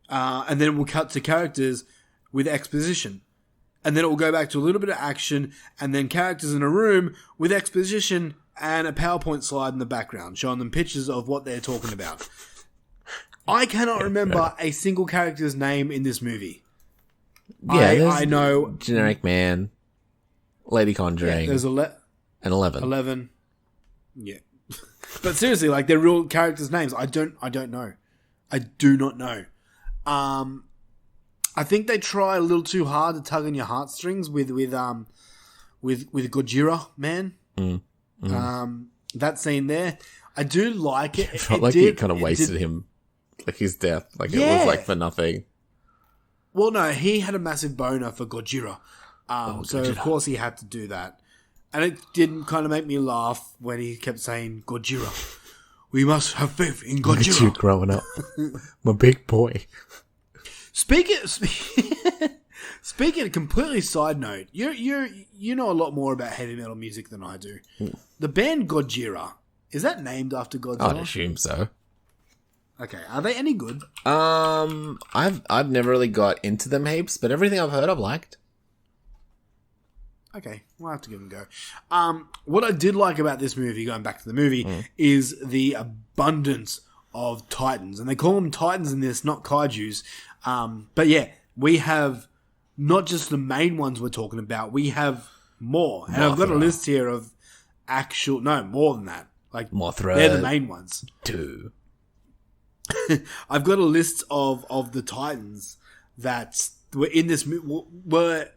we'll cut to characters with exposition. And then it will go back to a little bit of action, and then characters in a room with exposition and a PowerPoint slide in the background showing them pictures of what they're talking about. I cannot remember a single character's name in this movie. Yeah, I know Generic Man, Lady Conjuring, there's and 11. 11. Yeah, but seriously, like, they're real characters' names. I don't know. I do not know. I think they try a little too hard to tug on your heartstrings with Godzilla, man. That scene there. I do like it. It felt like it kind of wasted him, like his death. Like it was like for nothing. Well, no, he had a massive boner for Godzilla. So, of Godzilla. course, he had to do that. And it did kind of make me laugh when he kept saying, Godzilla. We must have faith in Look at you Godzilla. growing up. My big boy. Speaking of completely side note, you know a lot more about heavy metal music than I do. The band Godzilla, is that named after Godzilla? I'd assume so. Okay, are they any good? I've never really got into them heaps, but everything I've heard I've liked. Okay, we'll have to give them a go. What I did like about this movie, going back to the movie, is the abundance of titans. And they call them titans in this, not kaijus. But yeah, we have not just the main ones we're talking about, we have more. And I've got a list here of more than that. Like, Mothra. They're the main ones. 2. I've got a list of the titans that were in this were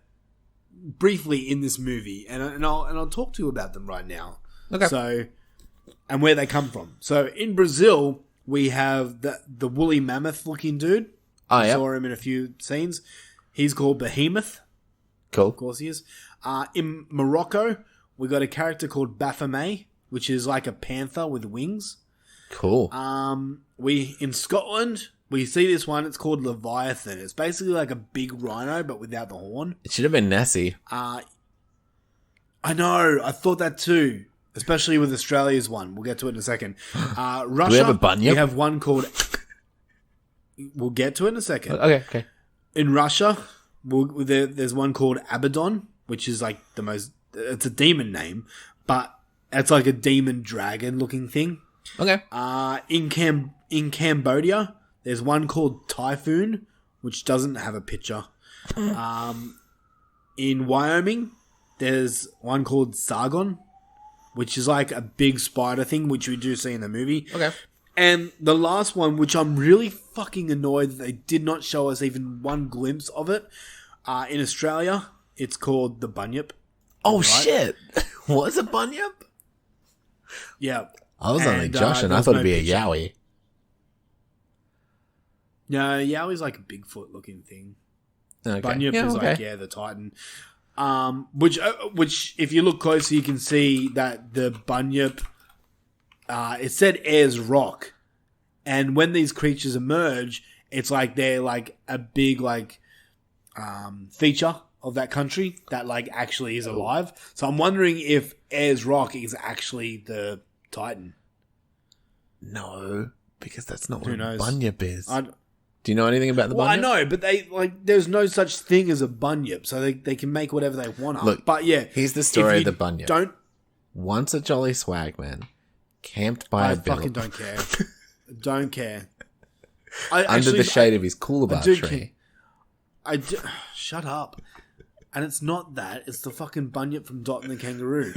briefly in this movie, and I'll talk to you about them right now. Okay. So, and where they come from. So in Brazil, we have the woolly mammoth looking dude. Oh, yeah. Saw him in a few scenes. He's called Behemoth. Cool. Of course he is. In Morocco, we got a character called Baphomet, which is like a panther with wings. Cool. In Scotland, we see this one. It's called Leviathan. It's basically like a big rhino, but without the horn. It should have been Nessie. I know. I thought that too. Especially with Australia's one. We'll get to it in a second. Russia. Do we have a bunyip? We have one called... We'll get to it in a second. Okay. In Russia, there's one called Abaddon, which is like the most... It's a demon name, but it's like a demon dragon looking thing. Okay. In Cambodia, there's one called Typhoon, which doesn't have a picture. In Wyoming, there's one called Sargon, which is like a big spider thing, which we do see in the movie. Okay. And the last one, which I'm really fucking annoyed that they did not show us even one glimpse of it, in Australia, it's called the Bunyip. Oh, right? shit. Was it Bunyip? Yeah. I was only joshing. I thought it'd be a Yowie. No, Yowie's like a Bigfoot looking thing. Okay. Bunyip Yeah, is okay. like, the Titan. Which if you look closer, you can see that the Bunyip, it said Ayers Rock. And when these creatures emerge, it's like they're like a big feature of that country that like actually is alive. So I'm wondering if Ayers Rock is actually the Titan. No, because that's not Who what knows? a Bunyip is. Do you know anything about the Well, Bunyip? I know, but they there's no such thing as a Bunyip, so they can make whatever they want up. Look, but yeah, here's the story if of you the Bunyip. Once a jolly swagman, camped by I a bill. fucking don't care. Don't care. Under the shade of his coolabah tree. Shut up. And it's not that. It's the fucking Bunyip from Dot and the Kangaroo.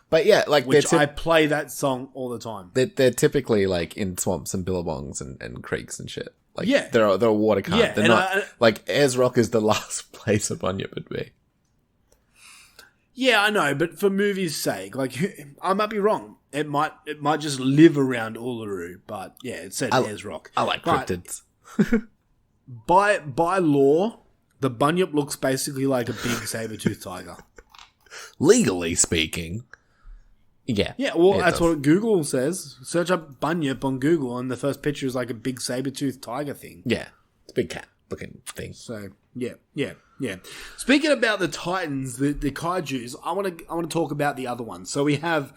But yeah, like which I play that song all the time. They're typically like in swamps and billabongs and creeks and shit. Like Yeah. they're a water cunt. Yeah, They're and not like Ayers Rock is the last place a Bunyip would be. Yeah, I know, but for movies' sake, like I might be wrong. It might just live around Uluru, but yeah, it said Ayers Rock. I like cryptids. By law, the Bunyip looks basically like a big saber-toothed tiger. Legally speaking. Yeah. Yeah, well, it that's does. what Google says. Search up Bunyip on Google, and the first picture is like a big saber-toothed tiger thing. Yeah. It's a big cat looking thing. So, yeah. Speaking about the Titans, the kaijus, I want to talk about the other ones. So we have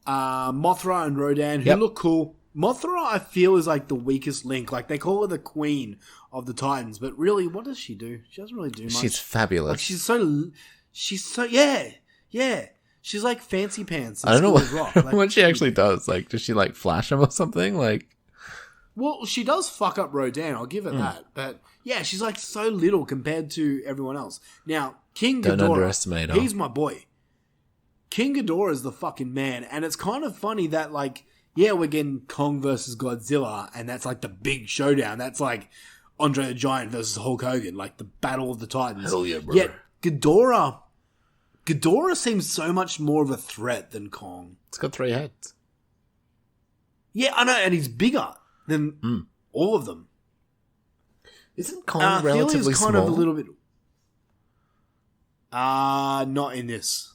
Mothra and Rodan, who look cool. Mothra, I feel, is like the weakest link. Like, they call her the queen of the Titans, but really, what does she do? She doesn't really do much. She's fabulous. Like, she's so, yeah. She's like fancy pants. I don't know what, what she actually does. Like, does she like flash him or something? Like, well, she does fuck up Rodan. I'll give her that. But yeah, she's like so little compared to everyone else. Now, King Ghidorah, don't underestimate her. He's my boy. King Ghidorah is the fucking man, and it's kind of funny that like, yeah, we're getting Kong versus Godzilla, and that's like the big showdown. That's like Andre the Giant versus Hulk Hogan, like the battle of the Titans. Hell yeah, bro. Yet Ghidorah seems so much more of a threat than Kong. It's got 3 heads. Yeah, I know, and he's bigger than all of them. Isn't Kong relatively kind small? of a little bit. Not in this.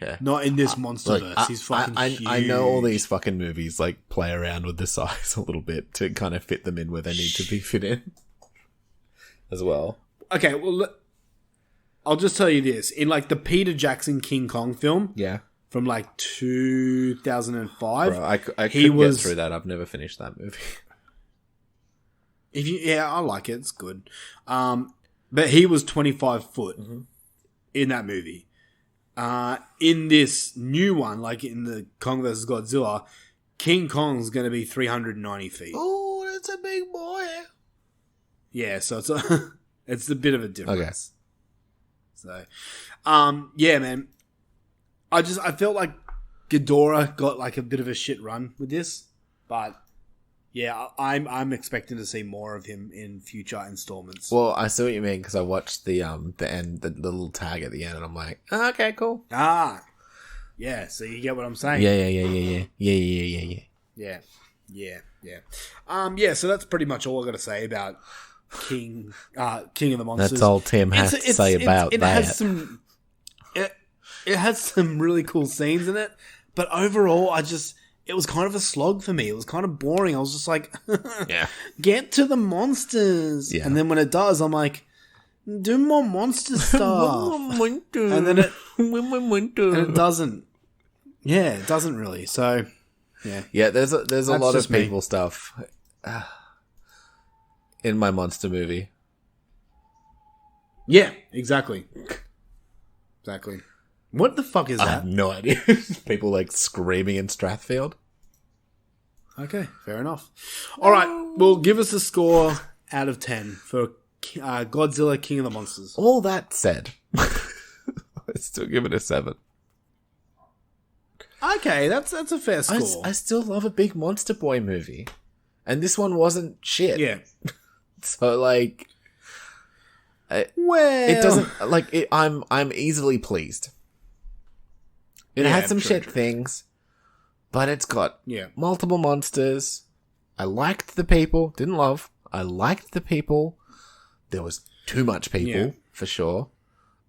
Okay. Not in this MonsterVerse. He's fucking huge. I know all these fucking movies like play around with the size a little bit to kind of fit them in where they need to be fit in as well. Okay, well, I'll just tell you this. In like the Peter Jackson King Kong film, from like 2005, Bro, I couldn't get through that. I've never finished that movie. I like it. It's good. But he was 25 foot in that movie. In this new one, like in the Kong vs. Godzilla, King Kong's going to be 390 feet. Oh, that's a big boy. Yeah, so it's a bit of a difference. Okay. So, yeah, man. I felt like Ghidorah got like a bit of a shit run with this, but yeah, I'm expecting to see more of him in future installments. Well, I see what you mean because I watched the end, the little tag at the end, and I'm like, oh, okay, cool. Yeah. So you get what I'm saying? Yeah. So that's pretty much all I got to say about King of the Monsters. That's all Tim has to say about that. It has some really cool scenes in it, but overall, it was kind of a slog for me. It was kind of boring. I was just like, get to the monsters. Yeah. And then when it does, I'm like, do more monster stuff. And then it doesn't. Yeah, it doesn't really. So, yeah. Yeah, there's a lot of people stuff in my monster movie. Yeah, exactly. What the fuck is that? I have no idea. People like screaming in Strathfield. Okay, fair enough. All right, well, give us a score out of 10 for Godzilla King of the Monsters. All that said, I still give it a 7. Okay, that's a fair score. I still love a big Monster Boy movie, and this one wasn't shit. Yeah. So like, it doesn't like it. I'm easily pleased. It had some shit things, but it's got multiple monsters. I liked the people. Didn't love. I liked the people. There was too much people, for sure.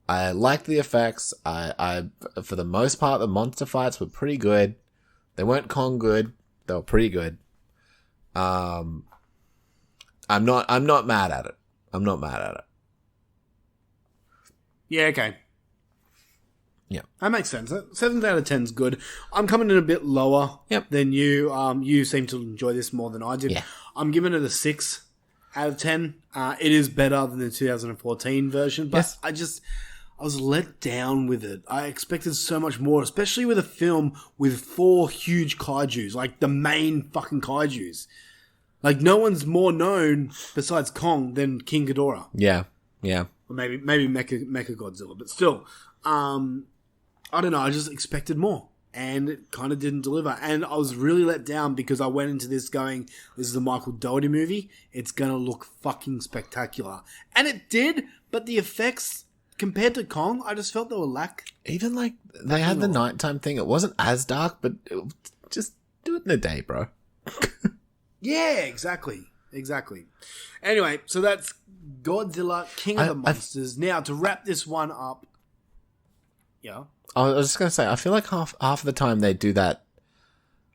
I liked the effects. I for the most part, the monster fights were pretty good. They weren't Kong good. They were pretty good. I'm not mad at it. I'm not mad at it. Yeah, okay. Yeah. That makes sense. 7 out of 10 is good. I'm coming in a bit lower than you. You seem to enjoy this more than I did. Yeah. I'm giving it a 6 out of 10. It is better than the 2014 version, but I was let down with it. I expected so much more, especially with a film with 4 huge kaijus, like the main fucking kaijus. Like, no one's more known besides Kong than King Ghidorah. Yeah. Or maybe Mecha Godzilla, but still, I don't know. I just expected more, and it kind of didn't deliver. And I was really let down because I went into this going, "This is a Michael Dougherty movie. It's gonna look fucking spectacular," and it did. But the effects compared to Kong, I just felt they were Even like they had the nighttime thing. It wasn't as dark, but just do it in the day, bro. Yeah, exactly. Anyway, so that's Godzilla, King of the Monsters. Now, to wrap this one up. Yeah. I was just going to say, I feel like half of the time they do that,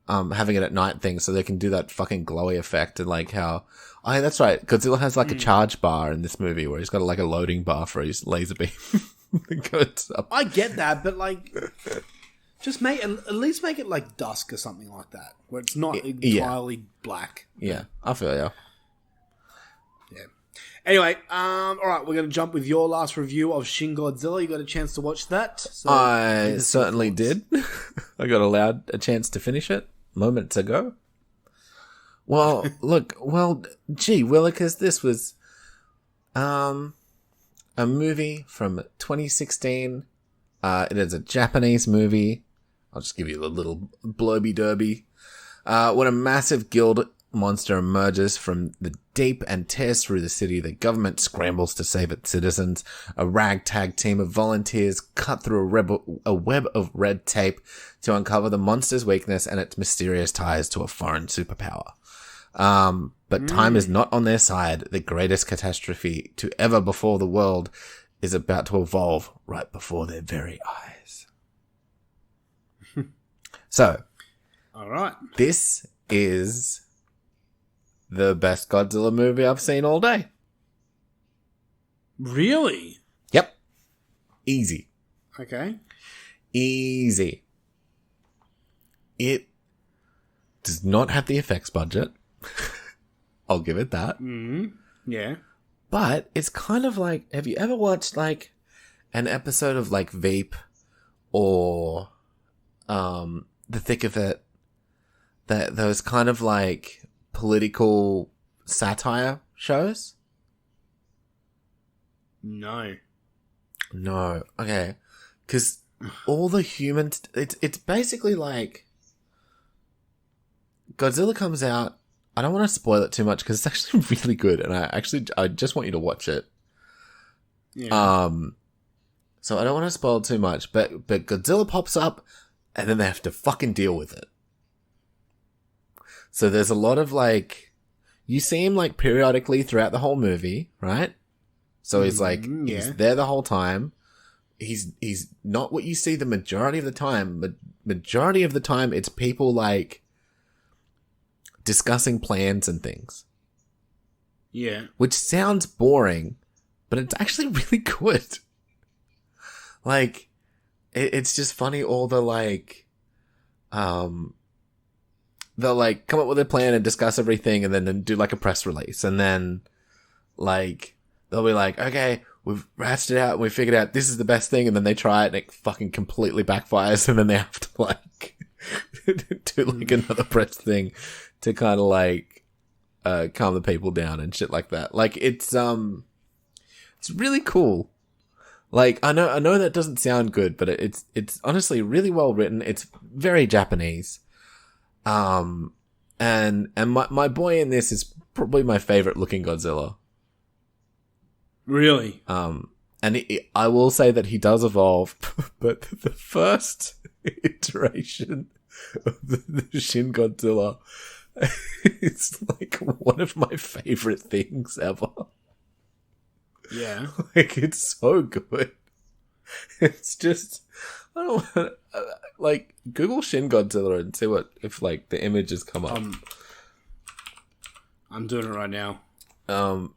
having it at night thing so they can do that fucking glowy effect and like how... Oh, yeah, that's right. Godzilla has like a charge bar in this movie where he's got like a loading bar for his laser beam. I get that, but like... Just at least make it like dusk or something like that, where it's not entirely black. Yeah, I feel ya. Yeah. Anyway, all right, we're going to jump with your last review of Shin Godzilla. You got a chance to watch that? So I certainly did. I got allowed a chance to finish it moments ago. Well, look, gee willikers, this was a movie from 2016. It is a Japanese movie. I'll just give you a little blurby derby. When a massive guild monster emerges from the deep and tears through the city. The government scrambles to save its citizens. A ragtag team of volunteers cut through a web of red tape to uncover the monster's weakness and its mysterious ties to a foreign superpower. But time is not on their side. The greatest catastrophe to ever befall the world is about to evolve right before their very eyes. So, all right, this is the best Godzilla movie I've seen all day. Really? Yep. Easy. Okay. Easy. It does not have the effects budget. I'll give it that. Yeah. But it's kind of like, have you ever watched like an episode of like Veep or The Thick of It? Those kind of like political satire shows? No. Okay. Because all the humans, it's basically like Godzilla comes out. I don't want to spoil it too much because it's actually really good, and I just want you to watch it. Yeah. So I don't want to spoil too much, but Godzilla pops up, and then they have to fucking deal with it. So there's a lot of like, you see him like periodically throughout the whole movie, right? So he's like, he's there the whole time. He's not what you see the majority of the time, but majority of the time it's people like discussing plans and things. Yeah. Which sounds boring, but it's actually really good. Like, it's just funny, all the like, they'll like come up with a plan and discuss everything and then do like a press release. And then like, they'll be like, okay, we've ratcheted it out and we figured out this is the best thing. And then they try it and it fucking completely backfires. And then they have to like do like another press thing to kind of like, calm the people down and shit like that. Like it's really cool. Like, I know that doesn't sound good, but it's honestly really well written. It's very Japanese. And my boy in this is probably my favorite looking Godzilla. Really? And I will say that he does evolve, but the first iteration of the Shin Godzilla is like one of my favorite things ever. Yeah. Like, it's so good. It's just, I don't know, like, Google Shin Godzilla and see if like the images come up. I'm doing it right now. But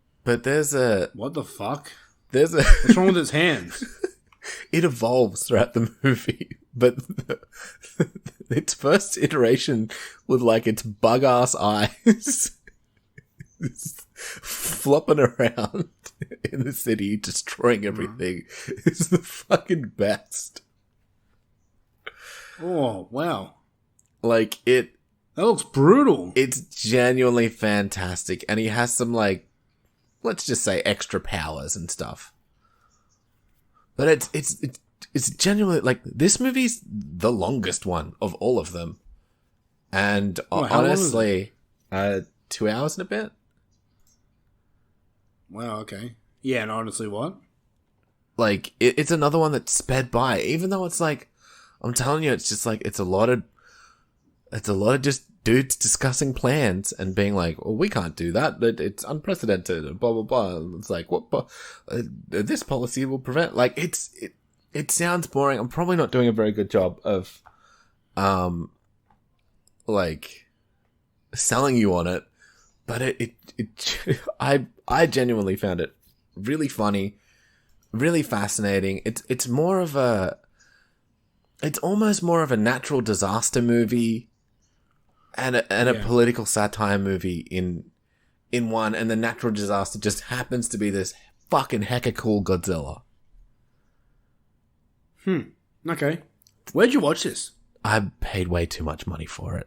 what the fuck? What's wrong with his hands? It evolves throughout the movie, but its first iteration with like its bug ass eyes flopping around in the city, destroying everything, is the fucking best. Oh, wow. Like, that looks brutal. It's genuinely fantastic. And he has some, like, let's just say extra powers and stuff. But it's genuinely, like, this movie's the longest one of all of them. And honestly, 2 hours and a bit. Wow, okay. Yeah, and honestly, what? Like, it's another one that sped by, even though it's like, I'm telling you, it's just like, it's a lot of just dudes discussing plans and being like, well, we can't do that. It's unprecedented and blah, blah, blah. It's like, what, this policy will prevent, like, it sounds boring. I'm probably not doing a very good job of, like, selling you on it, but I genuinely found it really funny, really fascinating. It's almost more of a natural disaster movie and a political satire movie in one, and the natural disaster just happens to be this fucking hecka cool Godzilla. Okay. Where'd you watch this? I paid way too much money for it.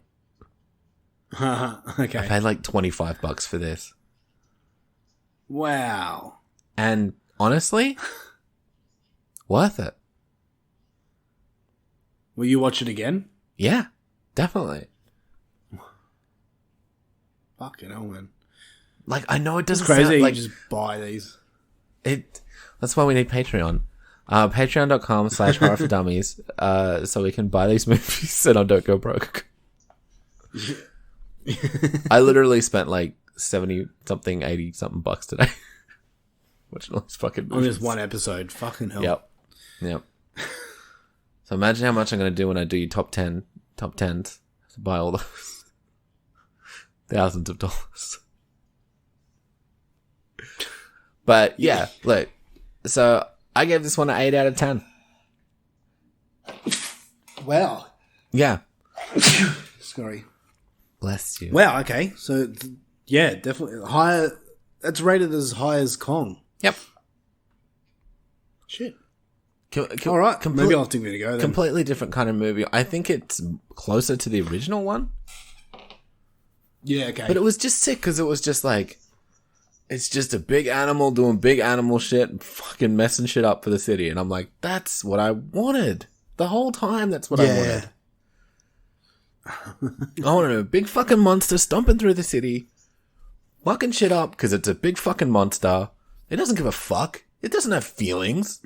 Okay. I paid like $25 for this. Wow. And honestly, worth it. Will you watch it again? Yeah, definitely. Fucking hell, man. Like, I know it doesn't It's crazy. sound like... You just buy these. That's why we need Patreon. Patreon.com/horror for dummies. So we can buy these movies and I don't go broke. I literally spent like 70-something, 80-something bucks today. Watching all these fucking movies. On this one episode. Fucking hell. Yep. So imagine how much I'm going to do when I do your top 10s to buy all those. Thousands of dollars. But yeah, look. So I gave this one an 8 out of 10. Wow. Yeah. Sorry. Bless you. Wow, okay. So, yeah, definitely. Higher. It's rated as high as Kong. Yep. Shit. All right. Maybe I'll have to give it a go then. Completely different kind of movie. I think it's closer to the original one. Yeah, okay. But it was just sick because it was just like, it's just a big animal doing big animal shit and fucking messing shit up for the city. And I'm like, that's what I wanted. The whole time, that's what I wanted. I wanted a big fucking monster stomping through the city, fucking shit up because it's a big fucking monster. It doesn't give a fuck. It doesn't have feelings.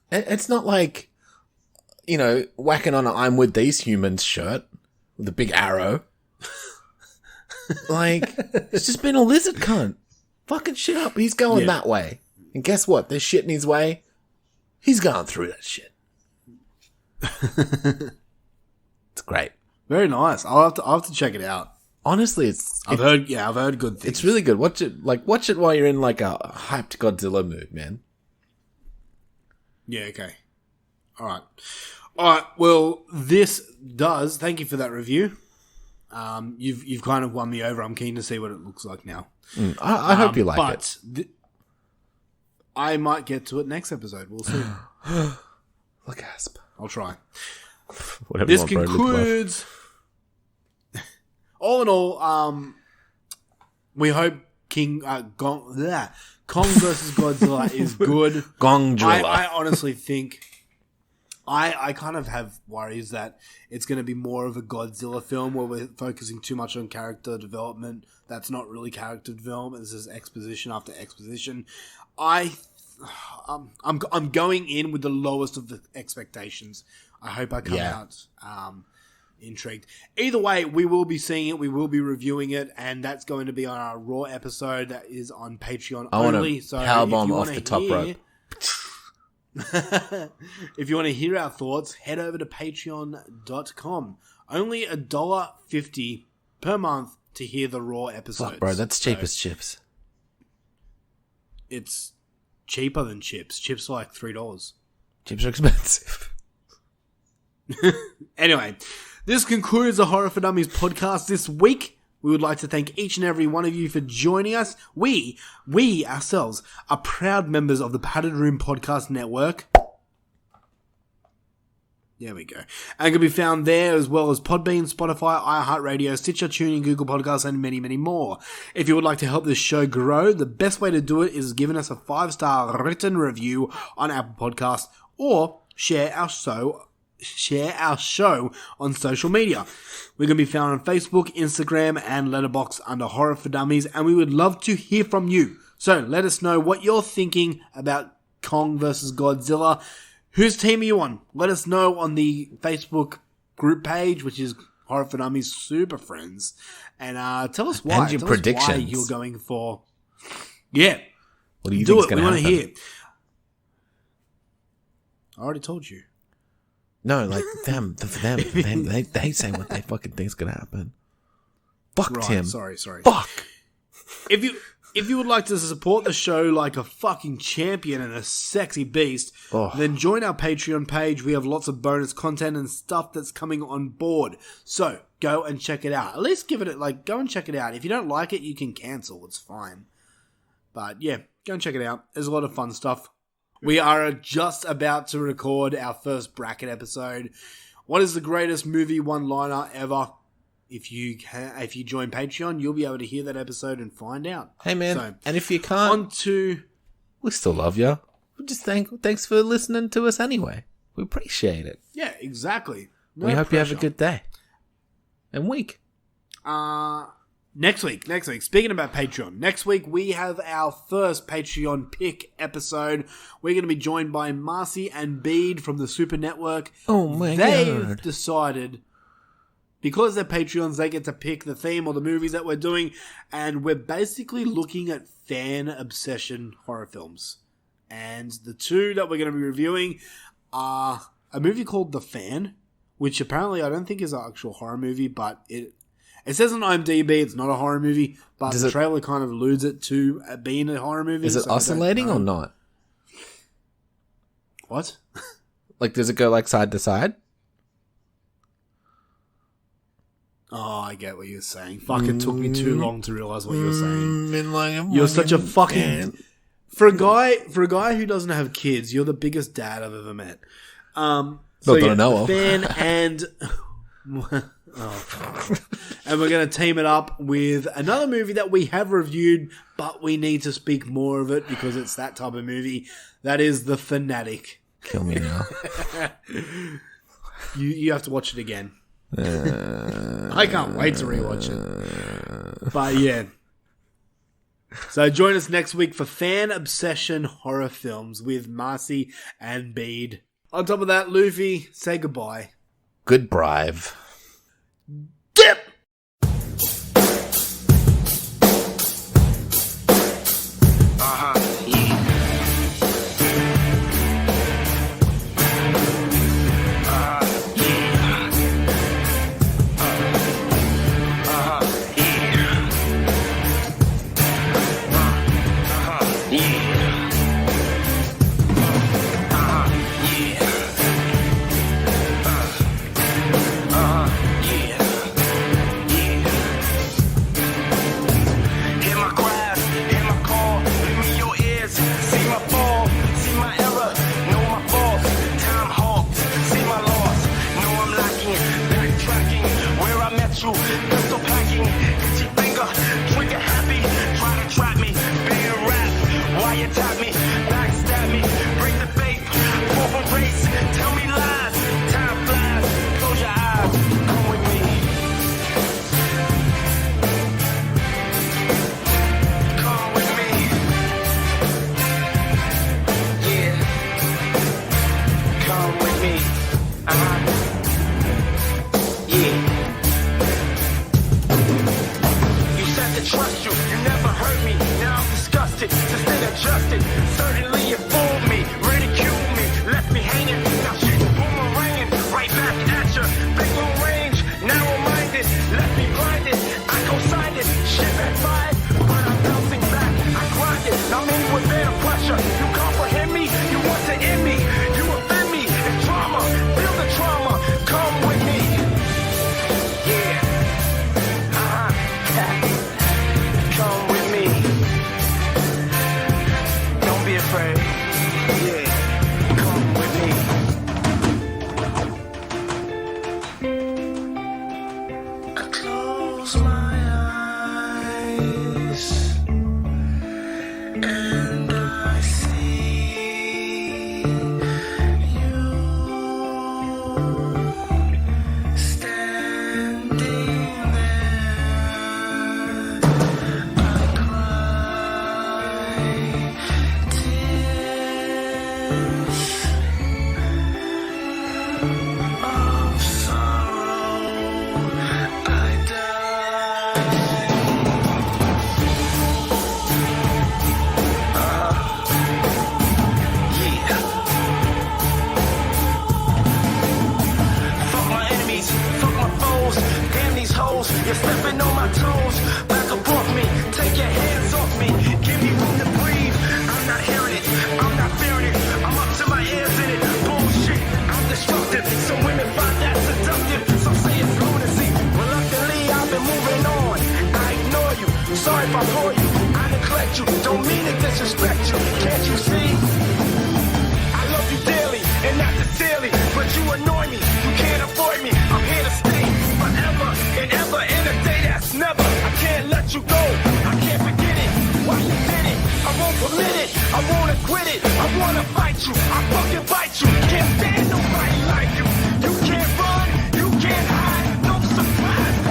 It's not like, you know, whacking on an I'm with these humans shirt with a big arrow. Like, it's just been a lizard cunt. Fucking shit up. He's going that way. And guess what? There's shit in his way. He's going through that shit. It's great. Very nice. I'll have to check it out. Honestly, I've heard good things. It's really good. Watch it while you're in like a hyped Godzilla mood, man. Yeah, okay. All right. Well, thank you for that review. You've kind of won me over. I'm keen to see what it looks like now. I hope you like it. But I might get to it next episode. We'll see. Gasp. I'll try. Whatever This concludes. All in all, we hope Kong versus Godzilla is good. Gongzilla. I honestly think I kind of have worries that it's going to be more of a Godzilla film where we're focusing too much on character development. That's not really character development. This is exposition after exposition. I'm going in with the lowest of the expectations. I hope I come out intrigued. Either way, we will be seeing it. We will be reviewing it, and that's going to be on our Raw episode that is on Patreon only. So powerbomb off the top rope. If you want to hear our thoughts, head over to patreon.com. Only $1.50 per month to hear the Raw episodes. Fuck, bro, that's cheap as chips. It's cheaper than chips. Chips are like $3. Chips are expensive. Anyway, this concludes the Horror for Dummies podcast this week. We would like to thank each and every one of you for joining us. We ourselves are proud members of the Padded Room Podcast Network. There we go. And can be found there as well as Podbean, Spotify, iHeartRadio, Stitcher, TuneIn, Google Podcasts, and many, many more. If you would like to help this show grow, the best way to do it is giving us a 5-star written review on Apple Podcasts or share our show on social media. We're going to be found on Facebook, Instagram, and Letterboxd under Horror for Dummies, and we would love to hear from you. So let us know what you're thinking about Kong versus Godzilla. Whose team are you on? Let us know on the Facebook group page, which is Horror for Dummies Super Friends, and tell us why. And your tell predictions. us why you're going for. Yeah. What do you think is going to happen? We want to hear. I already told you. No, like them, they say what they fucking think's gonna happen. Fuck Tim. Sorry. Fuck. If you would like to support the show like a fucking champion and a sexy beast, then join our Patreon page. We have lots of bonus content and stuff that's coming on board. So go and check it out. At least go and check it out. If you don't like it, you can cancel. It's fine. But yeah, go and check it out. There's a lot of fun stuff. We are just about to record our first bracket episode. What is the greatest movie one-liner ever? If you join Patreon, you'll be able to hear that episode and find out. Hey man, and if you can't, we still love you. We just thanks for listening to us anyway. We appreciate it. Yeah, exactly. We hope you have a good day and week. Next week, speaking about Patreon, next week we have our first Patreon pick episode. We're going to be joined by Marcy and Bede from the Super Network. Oh my God. They've decided, because they're Patreons, they get to pick the theme or the movies that we're doing, and we're basically looking at fan obsession horror films. And the two that we're going to be reviewing are a movie called The Fan, which apparently I don't think is an actual horror movie, but it says on IMDb it's not a horror movie, but the trailer kind of alludes it to being a horror movie. Is it oscillating or not? What? Like, does it go like side to side? Oh, I get what you're saying. Fucking took me too long to realize what you're saying. You're such a fucking... For a guy who doesn't have kids, you're the biggest dad I've ever met. Not that I know of. Fan and... and we're going to team it up with another movie that we have reviewed, but we need to speak more of it because it's that type of movie. That is The Fanatic. Kill me now. You have to watch it again. I can't wait to rewatch it. But yeah. So join us next week for Fan Obsession Horror Films with Marcy and Bede. On top of that, Luffy, say goodbye. Good bribe. Dip!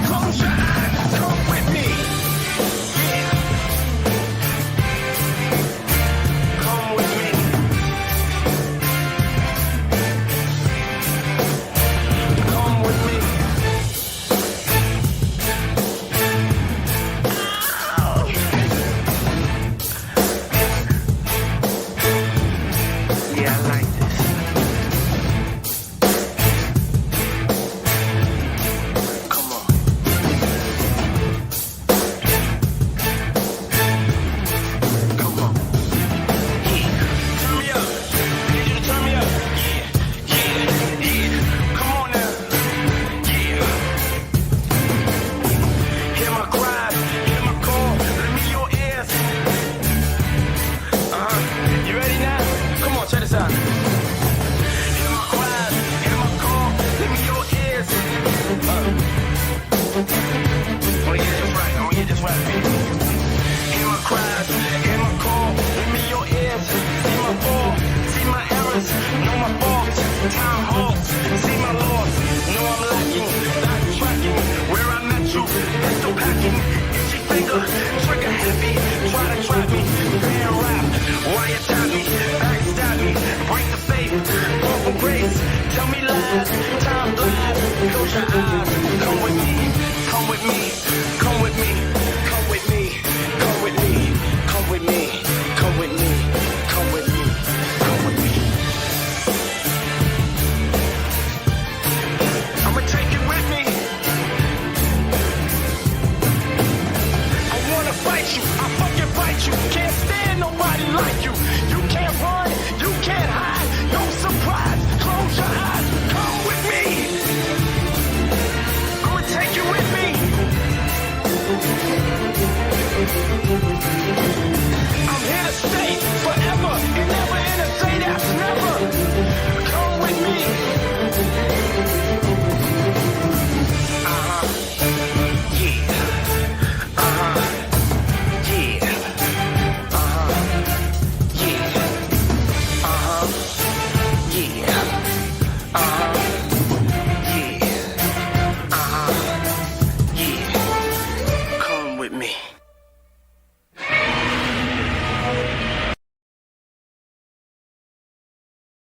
Close your eyes, come with me. Town Hall.